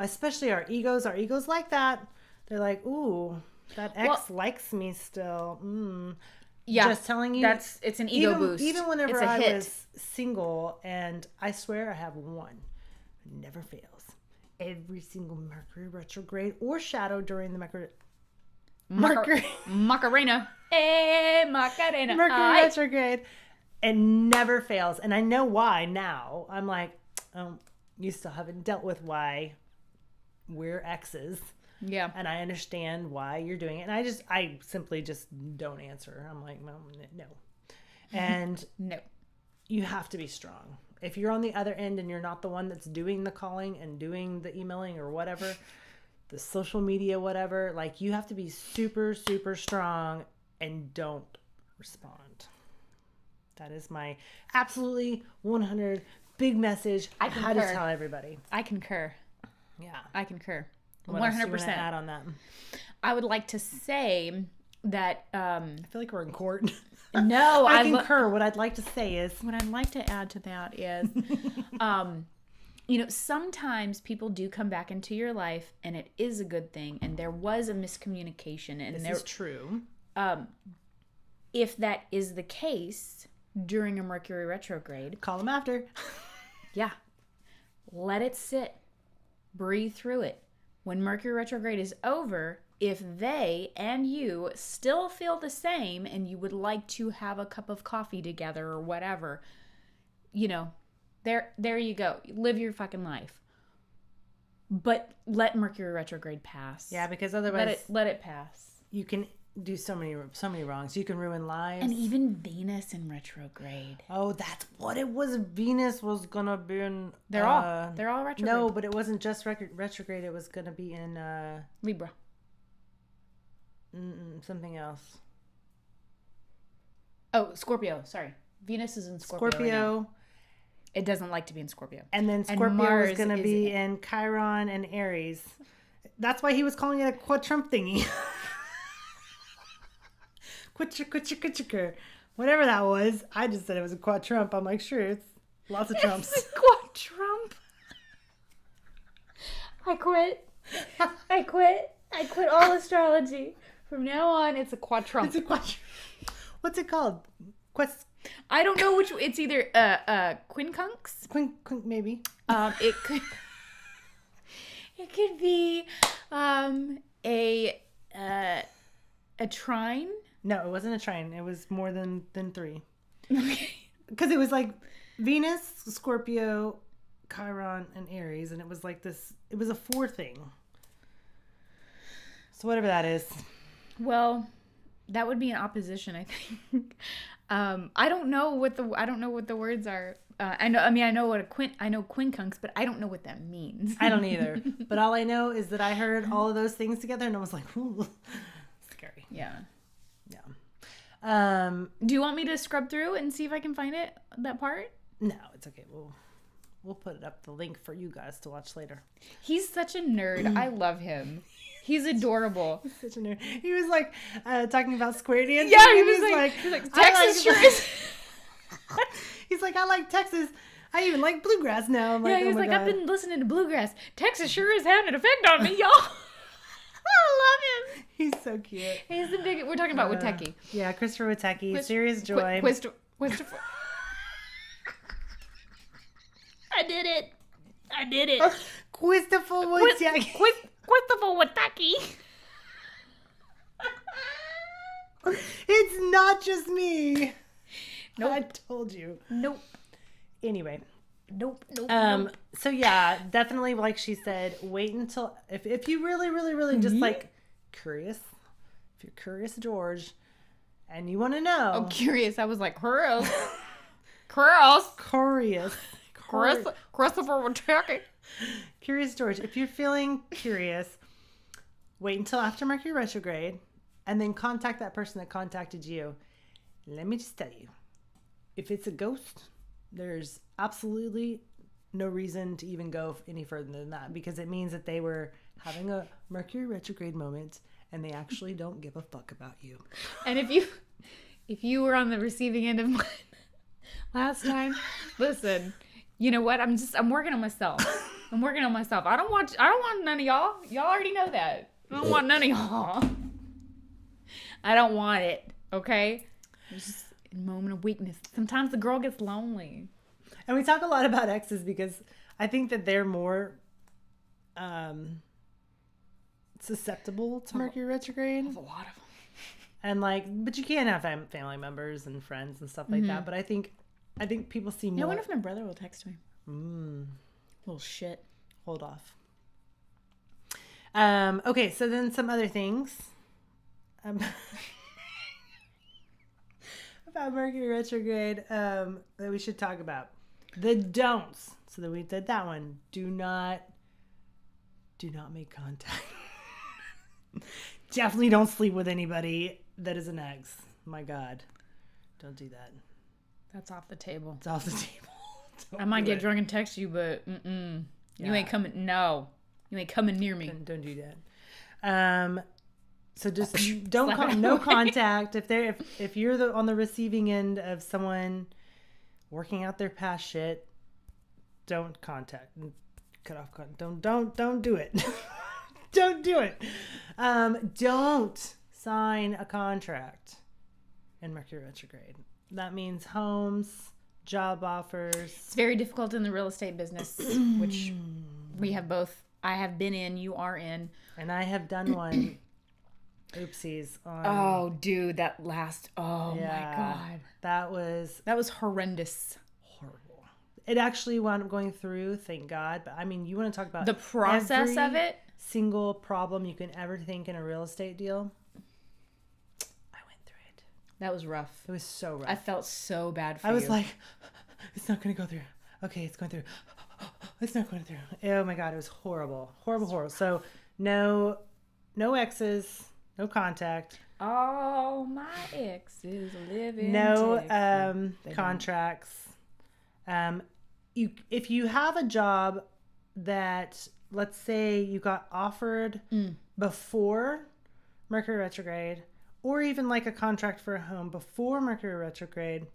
especially our egos like that. They're like, ooh, that ex likes me still. Yeah, just telling you, it's an ego boost. Even whenever I hit. was single, and I swear I have one, it never fails. Every single Mercury retrograde or shadow during the Macarena. Hey, Macarena. Mercury retrograde. It never fails. And I know why now. I'm like, you still haven't dealt with why we're exes. Yeah. And I understand why you're doing it. And I simply just don't answer. I'm like, no. And no. You have to be strong. If you're on the other end and you're not the one that's doing the calling and doing the emailing or whatever, the social media, whatever, like you have to be super, super strong and don't respond. That is my absolutely 100 big message. I had to tell everybody. I concur. Yeah. I concur. What 100%. Else do you want to add on that? I would like to say that I feel like we're in court. No, I concur. What I'd like to say is, what I'd like to add to that is, sometimes people do come back into your life, and it is a good thing. And there was a miscommunication, and this is true. If that is the case during a Mercury retrograde, call them after. Yeah, let it sit, breathe through it. When Mercury retrograde is over, if they and you still feel the same and you would like to have a cup of coffee together or whatever, there you go. Live your fucking life. But let Mercury retrograde pass. Yeah, because otherwise let it pass. You can do so many wrongs. You can ruin lives. And even Venus in retrograde. Oh, that's what it was. Venus was gonna be in. They're all retrograde. No, but it wasn't just retrograde. It was gonna be in Libra. Something else. Oh, Scorpio. Sorry, Venus is in Scorpio. Right, it doesn't like to be in Scorpio. And then Scorpio is going to be in Chiron and Aries. That's why he was calling it a quadrump thingy. Whatever that was. I just said it was a quadrump. I'm like, sure, it's lots of trumps. It's a quadrump. I quit. I quit all astrology. From now on, it's a quadrump. It's a quadrump. What's it called? I don't know which. It's either quincunx. Quink maybe. It could. It could be a trine. No, it wasn't a trine. It was more than 3. Okay. Because it was like Venus, Scorpio, Chiron, and Aries. And it was like this. It was a 4 thing. So whatever that is. Well, that would be an opposition, I think. I don't know what the words are. I know what I know quincunx, but I don't know what that means. I don't either. But all I know is that I heard all of those things together and I was like, ooh, scary. Yeah. Yeah. Do you want me to scrub through and see if I can find that part? No, it's okay. We'll put it up the link for you guys to watch later. He's such a nerd. I love him. He's adorable. He's such a nerd. He was like talking about square dancing. Yeah, he was like Texas sure is. He's like, I like Texas. I even like bluegrass now. I'm like, yeah, he's oh my like, God. I've been listening to bluegrass. Texas sure is having an effect on me, y'all. I love him. He's so cute. He's the big. We're talking about Witecki. Yeah, Christopher Witecki. Serious Joy. Christopher. I did it. Christopher Witecki. Christopher Witecki. It's not just me. Nope. I told you. Nope. Anyway. Nope. So yeah, definitely like she said, wait until if you really just like curious, if you're curious George and you want to know. I'm curious. I was like, curious. Christopher Witecki. Curious George, if you're feeling curious, wait until after Mercury retrograde and then contact that person that contacted you. Let me just tell you, if it's a ghost, there's absolutely no reason to even go any further than that because it means that they were having a Mercury retrograde moment and they actually don't give a fuck about you. And if you were on the receiving end of mine last time, listen, you know what? I'm working on myself. I don't want none of y'all. Y'all already know that. I don't want none of y'all. I don't want it. Okay? It's just a moment of weakness. Sometimes the girl gets lonely. And we talk a lot about exes because I think that they're more susceptible to Mercury retrograde. There's a lot of them. And like, but you can't have family members and friends and stuff like that. But I think people see more. I wonder if my brother will text me. Little shit. Hold off. Okay, so then some other things about Mercury retrograde that we should talk about. The don'ts. So then we did that one. Do not make contact. Definitely don't sleep with anybody that is an ex. My God. Don't do that. That's off the table. It's off the table. I might get drunk and text you, but you ain't coming. No, you ain't coming near me. Don't do that. So just no contact. If you're on the receiving end of someone working out their past shit, don't contact. Cut off. Don't do it. Don't do it. Don't sign a contract in Mercury retrograde. That means homes, job offers. It's very difficult in the real estate business, which we have both. I have been in. You are in. And I have done one. Oopsies. Oh, dude, that last. Oh yeah, my God. That was horrendous. Horrible. It actually wound up going through, thank God. But I mean, you want to talk about the process of it? Single problem you can ever think in a real estate deal. I went through it. That was rough. It was so rough. I felt so bad for you. I was like, it's not going to go through. Okay, it's going through. It's not going through. Oh my God, it was horrible. Horrible. So no exes, no contact. All my exes live in no Texas. Contracts. If you have a job that, let's say you got offered before Mercury retrograde, or even like a contract for a home before Mercury retrograde,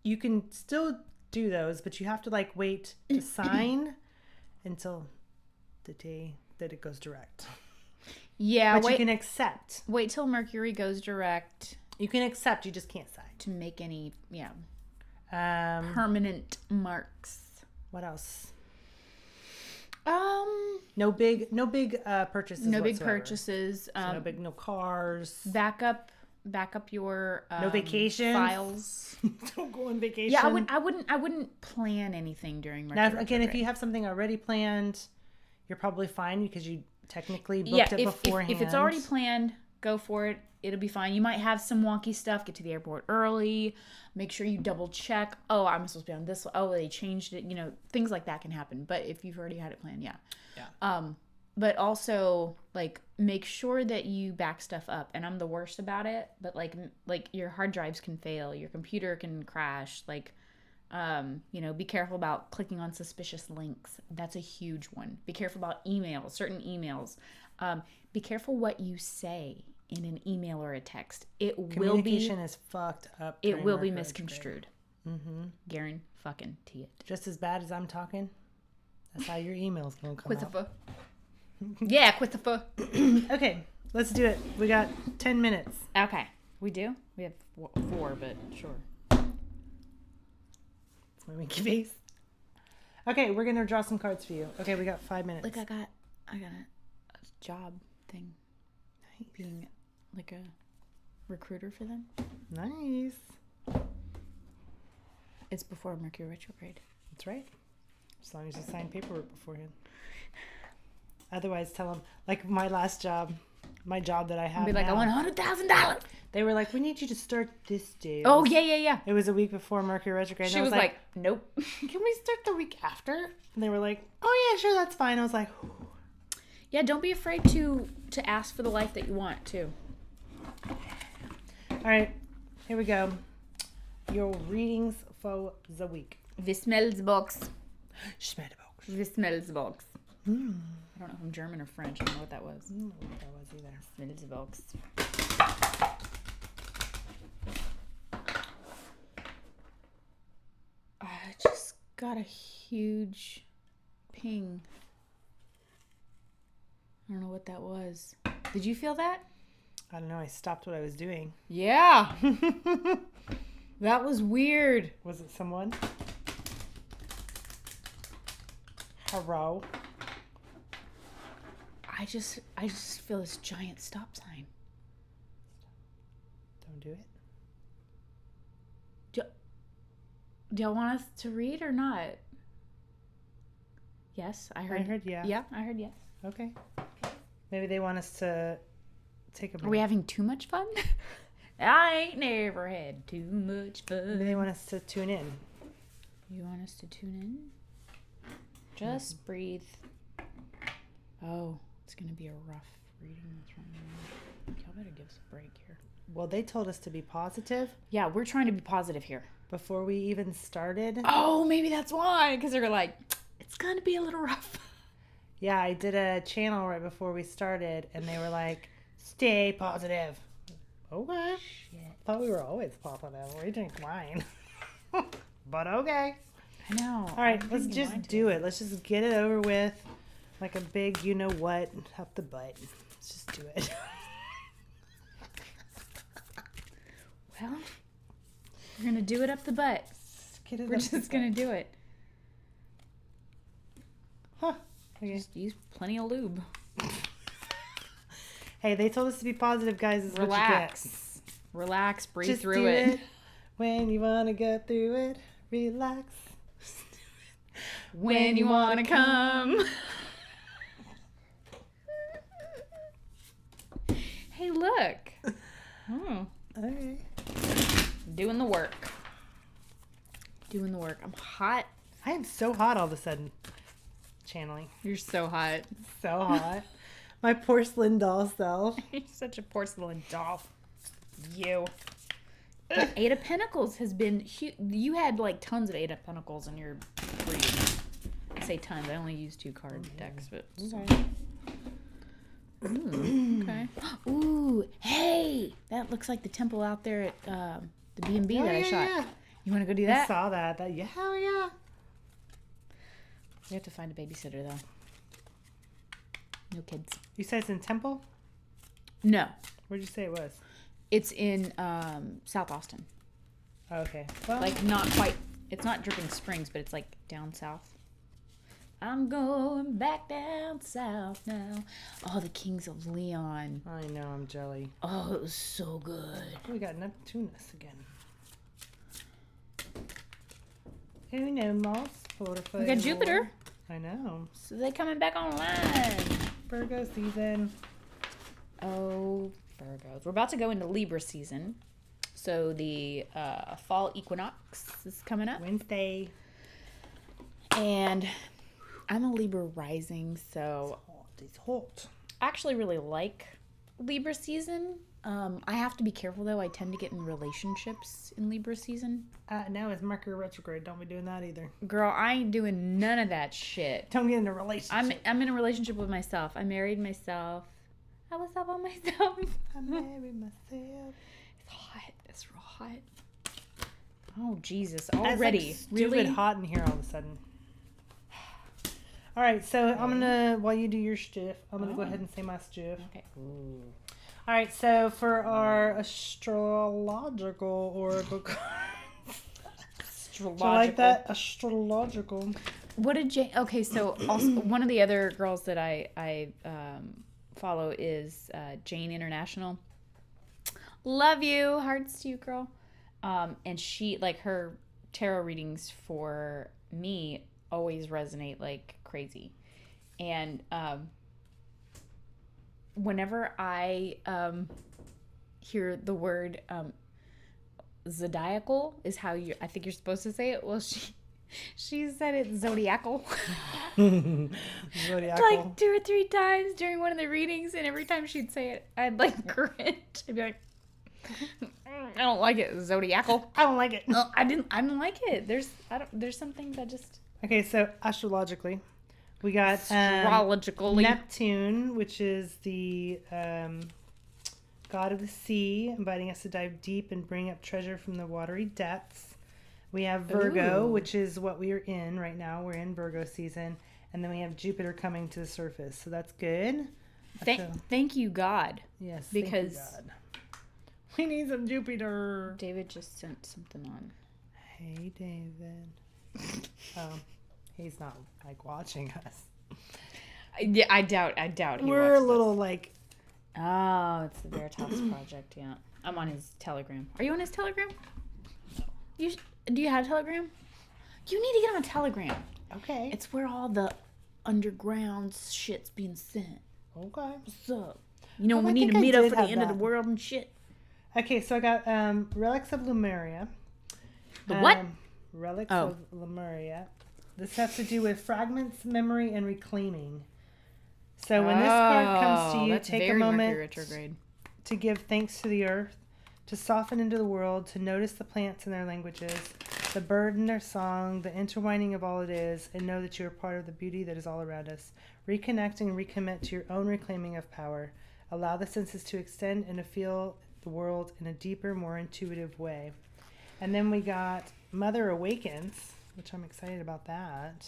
you can still do those, but you have to like wait to sign until the day that it goes direct. Yeah, but you can accept. Wait till Mercury goes direct. You can accept, you just can't sign. To make any, permanent marks. What else? No big purchases. No big whatsoever. purchases. So no cars. Back up your No vacations. files. Don't go on vacation. Yeah, I wouldn't plan anything during Mercury Now, again, if retrograde. you have something already planned, you're probably fine because you technically booked it beforehand. If it's already planned, go for it. It'll be fine. You might have some wonky stuff. Get to the airport early. Make sure you double check. Oh, I'm supposed to be on this. Oh, they changed it. Things like that can happen. But if you've already had it planned, yeah. But also, like, make sure that you back stuff up. And I'm the worst about it. But like your hard drives can fail. Your computer can crash. Like, be careful about clicking on suspicious links. That's a huge one. Be careful about emails, certain emails. Be careful what you say in an email or a text. Communication is fucked up. It will be misconstrued. Garen fucking T it. Just as bad as I'm talking, that's how your email's gonna come out. Yeah, quit the fuck. Okay, let's do it. We got 10 minutes. Okay, we do. We have 4, but sure. It's my winky face. Okay, we're gonna draw some cards for you. Okay, we got 5 minutes. Like I got a job thing. Nice. Being like a recruiter for them. Nice. It's before Mercury Retrograde. That's right. As long as you sign paperwork beforehand. Otherwise, tell them, like my last job, my job that I have. Be like, now, I want $100,000. They were like, we need you to start this day. Oh, yeah. It was a week before Mercury Retrograde. She was like, nope. Can we start the week after? And they were like, oh yeah, sure, that's fine. I was like, whew. Yeah, don't be afraid to ask for the life that you want, too. All right, here we go. Your readings for the week. Wissmelsbox. Schmedebox. Wissmelsbox. I don't know if I'm German or French. I don't know what that was. I don't know what that was either. Wissmelsbox. I just got a huge ping. I don't know what that was. Did you feel that? I don't know. I stopped what I was doing. Yeah. That was weird. Was it someone? Hello. I just feel this giant stop sign. Don't do it. Do y'all want us to read or not? Yes, I heard yeah. Yeah, I heard yes. Okay. Maybe they want us to take a break. Are we having too much fun? I ain't never had too much fun. Maybe they want us to tune in. You want us to tune in? Just breathe. Oh, it's going to be a rough reading. What's wrong? Y'all better give us a break here. Well, they told us to be positive Yeah, we're trying to be positive here. before we even started. Oh, maybe that's why. Because they're like, it's going to be a little rough. Yeah, I did a channel right before we started, and they were like, stay positive. Okay. Shit. Thought we were always positive. We drink wine. But okay. I know. All right, let's just do it. Let's just get it over with. Like a big you-know-what up the butt. Let's just do it. Well, we're going to do it up the butt. We're just going to do it. Huh. Okay. Just use plenty of lube. Hey, they told us to be positive, guys. Is Relax. Relax. Breathe Just through do it. When you want to get through it, relax. When you want to come. Hey, look. Oh, Okay. doing the work. Doing the work. I'm hot. I am so hot all of a sudden. Channeling. You're so hot. So hot. My porcelain doll self. You're such a porcelain doll. You. The Eight of Pentacles has been huge. You had like tons of Eight of Pentacles in your reading. I say tons. I only use 2 card decks, but. Okay. Ooh, okay. Ooh, hey! That looks like the temple out there at the B&B that I shot. Yeah. You want to go do I that? saw that. Yeah, hell yeah. We have to find a babysitter, though. No kids. You said it's in Temple? No. Where'd you say it was? It's in South Austin. Oh, okay. Well, Like, not quite. It's not Dripping Springs, but it's like down south. I'm going back down south now. Oh, the Kings of Leon. I know, I'm jelly. Oh, it was so good. We got Neptunus again. Uno mas, por favor. We got Jupiter. I know. So they coming back online. Virgo season. Oh, Virgos. We're about to go into Libra season. So the fall equinox is coming up. Wednesday. And I'm a Libra rising, so It's hot. I actually really like Libra season. I have to be careful though. I tend to get in relationships in Libra season. Now it's Mercury Retrograde. Don't be doing that either. Girl, I ain't doing none of that shit. Don't get in a relationship. I'm in a relationship with myself. I married myself. I was up on myself. I married myself. It's hot. It's real hot. Oh Jesus! Already, It's like stupid really hot in here all of a sudden. All right, so I'm gonna while you do your stuff, I'm gonna go ahead and say my stuff. Okay. All right, so for our astrological oracle cards, do you like that astrological? What did Jane? Okay, so also one of the other girls that I follow is Jane International. Love you, hearts to you, girl. And she like her tarot readings for me always resonate like crazy, and whenever I hear the word zodiacal is how I think you're supposed to say it. Well, she said it zodiacal. Zodiacal. Like 2 or 3 times during one of the readings, and every time she'd say it, I'd like cringe. I'd be like, I don't like it, zodiacal. I don't like it. No, I don't like it. There's some things I just Okay, so astrologically, we got astrologically. Neptune, which is the god of the sea, inviting us to dive deep and bring up treasure from the watery depths. We have Virgo, Ooh. which is what we are in right now. We're in Virgo season. And then we have Jupiter coming to the surface. So that's good. Thank you, God. Yes, because thank you, God. We need some Jupiter. David just sent something on. Hey, David. He's not like watching us. Yeah, I doubt he We're a watched little this. like. Oh, it's the Veritas Project. Yeah, I'm on his Telegram. Are you on his Telegram? Do you have Telegram? You need to get on Telegram. Okay. It's where all the underground shit's being sent. Okay. What's up? You know, Oh, we I need to think I meet up did for the have end of the that. world and shit. Okay, so I got Relics of Lemuria. The what? Relics of Lemuria. This has to do with fragments, memory, and reclaiming. So when this card comes to you, that's take a very Mercury moment Retrograde. to give thanks to the earth, to soften into the world, to notice the plants in their languages, the bird in their song, the intertwining of all it is, and know that you are part of the beauty that is all around us. Reconnect and recommit to your own reclaiming of power. Allow the senses to extend and to feel the world in a deeper, more intuitive way. And then we got Mother Awakens, which I'm excited about that.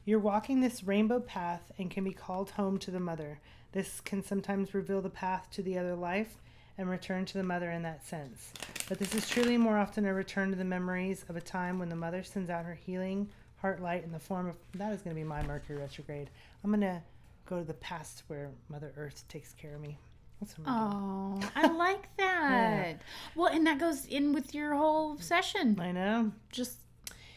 You're walking this rainbow path and can be called home to the mother. This can sometimes reveal the path to the other life and return to the mother in that sense. But this is truly more often a return to the memories of a time when the mother sends out her healing heart light in the form of, that is going to be my Mercury retrograde. I'm going to go to the past where Mother Earth takes care of me. That's what I'm doing. Oh, I like that. Yeah. Well, and that goes in with your whole session. I know. Just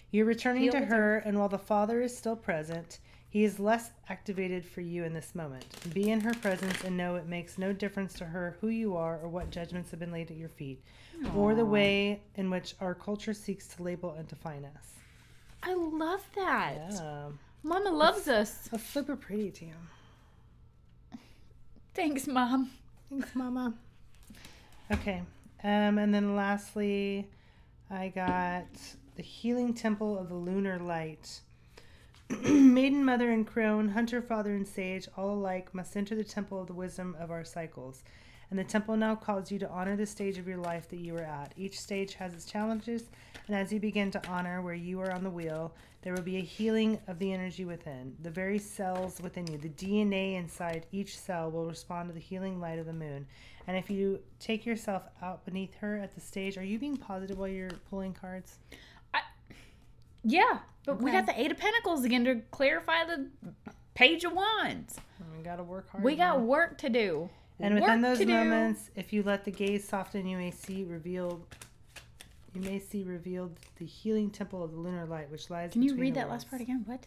You're returning Heal to with her, and while the Father is still present, he is less activated for you in this moment. Be in her presence and know it makes no difference to her who you are or what judgments have been laid at your feet, or the way in which our culture seeks to label and define us. I love that. Yeah. Mama loves us. That's super pretty, too. Thanks, Mom. Thanks, Mama. Okay. And then lastly, I got the Healing Temple of the Lunar Light. Maiden, Mother, and Crone, Hunter, Father, and Sage, all alike, must enter the temple of the wisdom of our cycles. And the temple now calls you to honor the stage of your life that you are at. Each stage has its challenges, and as you begin to honor where you are on the wheel, there will be a healing of the energy within. The very cells within you, the DNA inside each cell will respond to the healing light of the moon. And if you take yourself out beneath her at the stage, are you being positive while you're pulling cards? Yeah, but we Okay. got the Eight of Pentacles again to clarify the Page of Wands. We got to work hard. We got man. work to do. And Work within those to do. moments, if you let the gaze soften, you may see revealed the healing temple of the lunar light, which lies Can you between read the that last worlds. part again? What?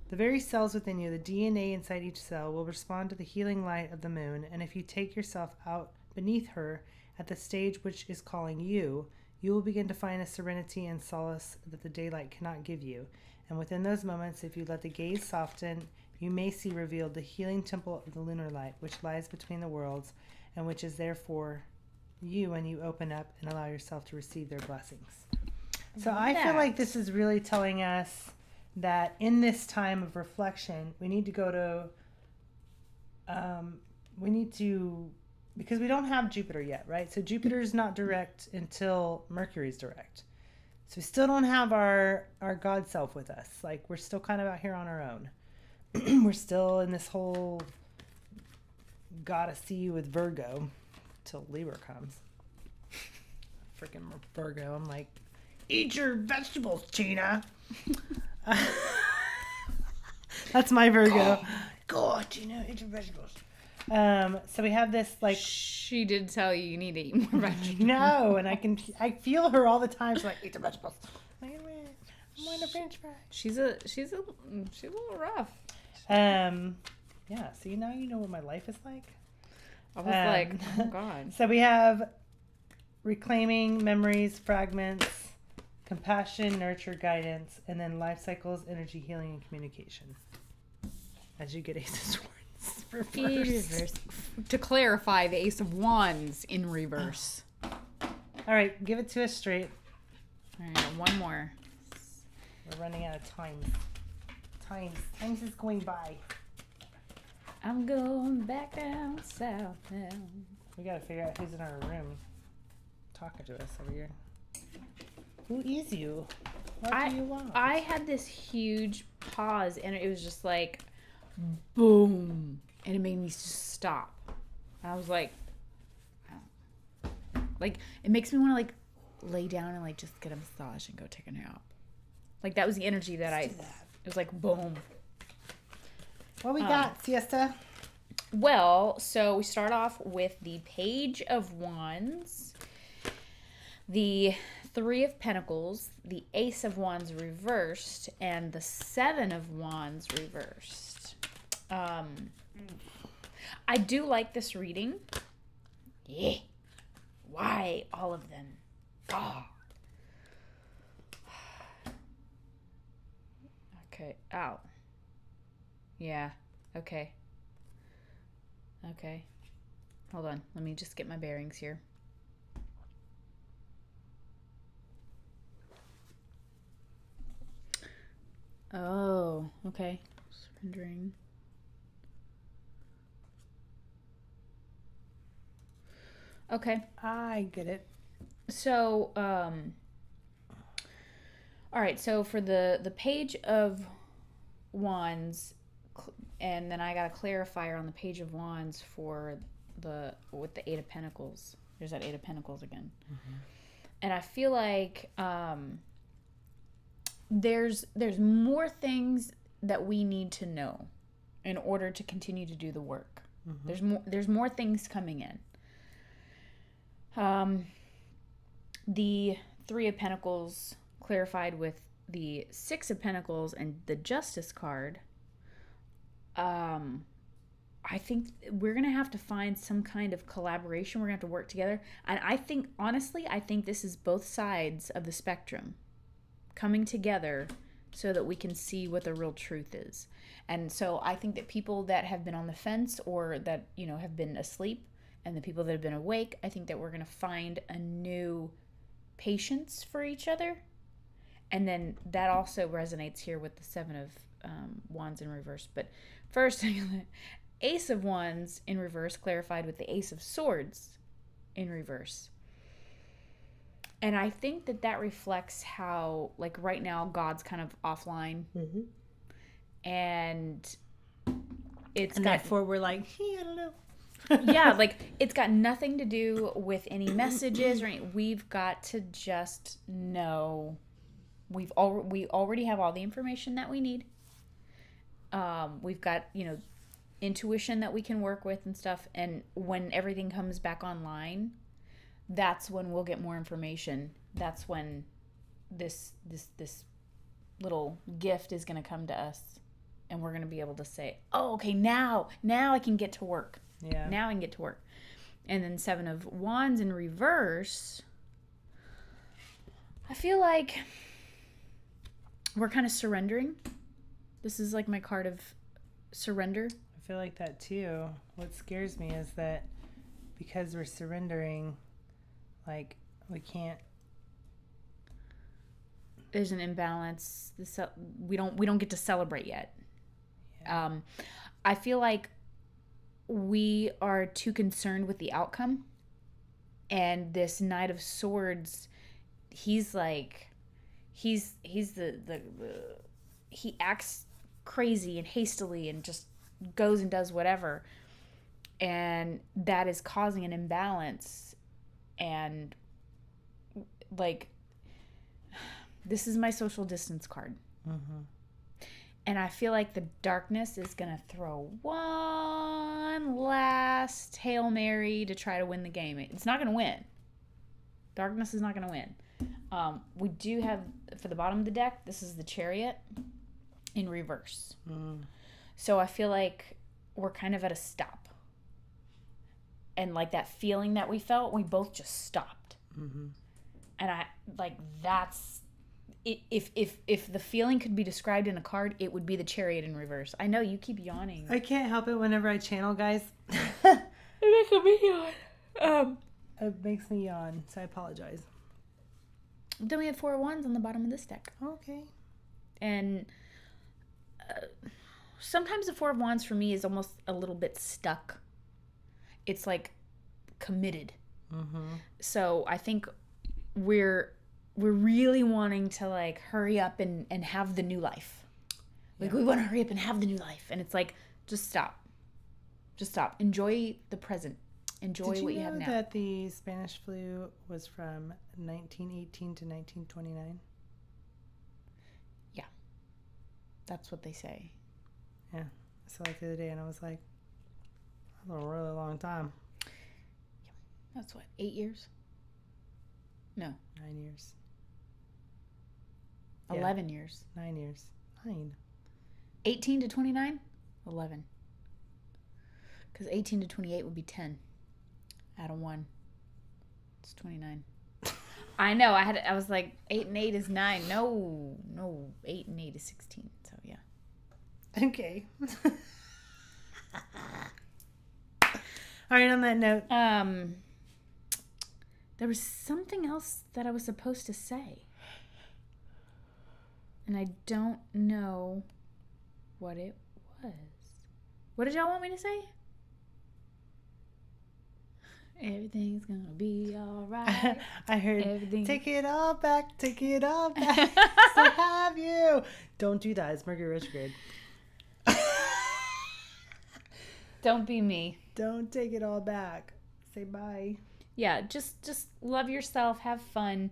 The very cells within you, the DNA inside each cell, will respond to the healing light of the moon, and if you take yourself out beneath her at the stage which is calling you, you will begin to find a serenity and solace that the daylight cannot give you. And within those moments, if you let the gaze soften, you may see revealed the healing temple of the lunar light, which lies between the worlds, and which is there for you when you open up and allow yourself to receive their blessings. So I feel like this is really telling us that in this time of reflection, we need to go to, because we don't have Jupiter yet, right? So Jupiter's not direct until Mercury's direct. So we still don't have our God self with us. Like, we're still kind of out here on our own. We're still in this whole gotta see you with Virgo till Libra comes. Freaking Virgo. I'm like, eat your vegetables, Tina. That's my Virgo. God, Tina, eat your vegetables. So we have this like. She did tell you need to eat more vegetables. No, and I feel her all the time. She's like, eat the vegetables. Wait a minute, I'm on a French fry. She's a little rough. Yeah. So now you know what my life is like. I was like, oh God. So we have reclaiming memories, fragments, compassion, nurture, guidance, and then life cycles, energy, healing, and communication. As you get Ace of Swords reversed. To clarify, the Ace of Wands in reverse. All right, give it to us straight. All right, one more. We're running out of time. Times is going by. I'm going back down south now. We gotta figure out who's in our room talking to us over here. Who is you? What do you want? I had this huge pause, and it was just like, boom, and it made me just stop. And I was like, it makes me want to like lay down and like just get a massage and go take a nap. Like that was the energy that It was like boom. What we got, Siesta? Well, so we start off with the Page of Wands, the Three of Pentacles, the Ace of Wands reversed, and the Seven of Wands reversed. I do like this reading. Yeah. Why all of them? Oh. Okay. Ow. Yeah. Okay. Okay. Hold on. Let me just get my bearings here. Oh, okay. Surrendering. Okay. I get it. So, all right. So for the Page of Wands, and then I got a clarifier on the Page of Wands for with the Eight of Pentacles. There's that Eight of Pentacles again. Mm-hmm. And I feel like there's more things that we need to know in order to continue to do the work. Mm-hmm. There's more things coming in. The Three of Pentacles clarified with the Six of Pentacles and the Justice card. I think we're going to have to find some kind of collaboration. We're going to have to work together. And I think, honestly, this is both sides of the spectrum coming together so that we can see what the real truth is. And so I think that people that have been on the fence or that, have been asleep, and the people that have been awake, I think that we're going to find a new patience for each other. And then that also resonates here with the Seven of Wands in reverse. But first, Ace of Wands in reverse clarified with the Ace of Swords in reverse. And I think that reflects how, like right now, God's kind of offline. Mm-hmm. And therefore we're like, I don't know. Yeah, like it's got nothing to do with any messages or anything. We've got to just know we already have all the information that we need. We've got, intuition that we can work with and stuff. And when everything comes back online, that's when we'll get more information. That's when this little gift is going to come to us, and we're going to be able to say, oh, okay, now I can get to work. Yeah. Now I can get to work. And then 7 of Wands in reverse, I feel like we're kind of surrendering. This is like my card of surrender. I feel like that too. What scares me is that because we're surrendering, like, we can't. There's an imbalance. We don't get to celebrate yet. Yeah. I feel like we are too concerned with the outcome, and this Knight of Swords, he's the he acts crazy and hastily and just goes and does whatever, and that is causing an imbalance. And like, this is my social distance card. Mm-hmm. And I feel like the darkness is going to throw one last Hail Mary to try to win the game. It's not going to win. Darkness is not going to win. We do have, for the bottom of the deck, this is the Chariot in reverse. Mm. So I feel like we're kind of at a stop. And like that feeling that we felt, we both just stopped. Mm-hmm. And I, like, that's... If the feeling could be described in a card, it would be the Chariot in reverse. I know you keep yawning. I can't help it whenever I channel, guys. It makes me yawn. It makes me yawn, so I apologize. Then we have 4 of Wands on the bottom of this deck. Okay. And sometimes the 4 of Wands for me is almost a little bit stuck. It's like committed. Mm-hmm. So I think we're really wanting to like hurry up and have the new life. Like, we want to hurry up and have the new life. And it's like, just stop. Just stop. Enjoy the present. Enjoy what you have now. Did you know that the Spanish flu was from 1918 to 1929? Yeah. That's what they say. Yeah. I saw it the other day and I was like, that's a really long time. Yeah. That's what, 8 years? No. 9 years. 11 years. 9 years. 9. 18 to 29? 11. Because 18 to 28 would be 10. Add a 1. It's 29. I know. I was like, 8 and 8 is 9. No. 8 and 8 is 16. So, yeah. Okay. All right, on that note. There was something else that I was supposed to say. And I don't know what it was. What did y'all want me to say? Everything's gonna be all right. I heard, everything. Take it all back, so have you. Don't do that. It's Mercury Retrograde. Don't be me. Don't take it all back. Say bye. Yeah, just love yourself, have fun,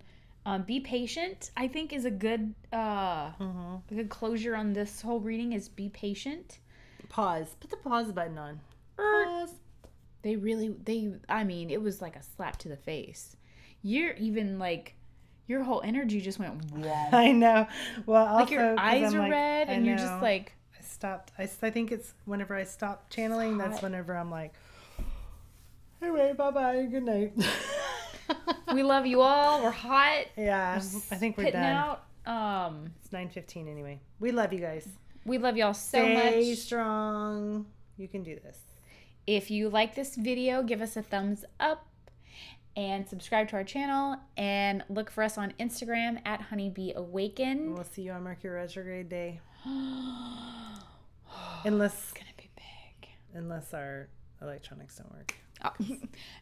be patient. I think is a good a good closure on this whole reading is be patient. Pause. Put the pause button on. Pause. I mean, it was like a slap to the face. You're even like, your whole energy just went wrong. I know. Well, also, like your eyes are like, red and you're just like. I stopped. I think it's whenever I stop channeling, that's whenever I'm like, anyway, bye-bye, good night. We love you all. We're hot. Yeah, I think we're done. Out. It's 9:15 anyway. We love you guys. We love y'all so much. Stay strong. You can do this. If you like this video, give us a thumbs up and subscribe to our channel, and look for us on Instagram at honeybeeawaken. We'll see you on Mercury Retrograde Day. Unless it's gonna be big. Unless our electronics don't work. Oh,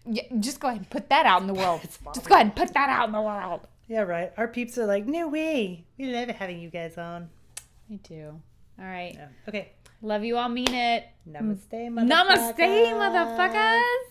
yeah, just go ahead and put that out in the world. Just go ahead and put that out in the world. Yeah, right. Our peeps are like, no way. We love having you guys on. Me too. All right. Yeah. Okay. Love you all. Mean it. Namaste, motherfuckers. Namaste, motherfuckers.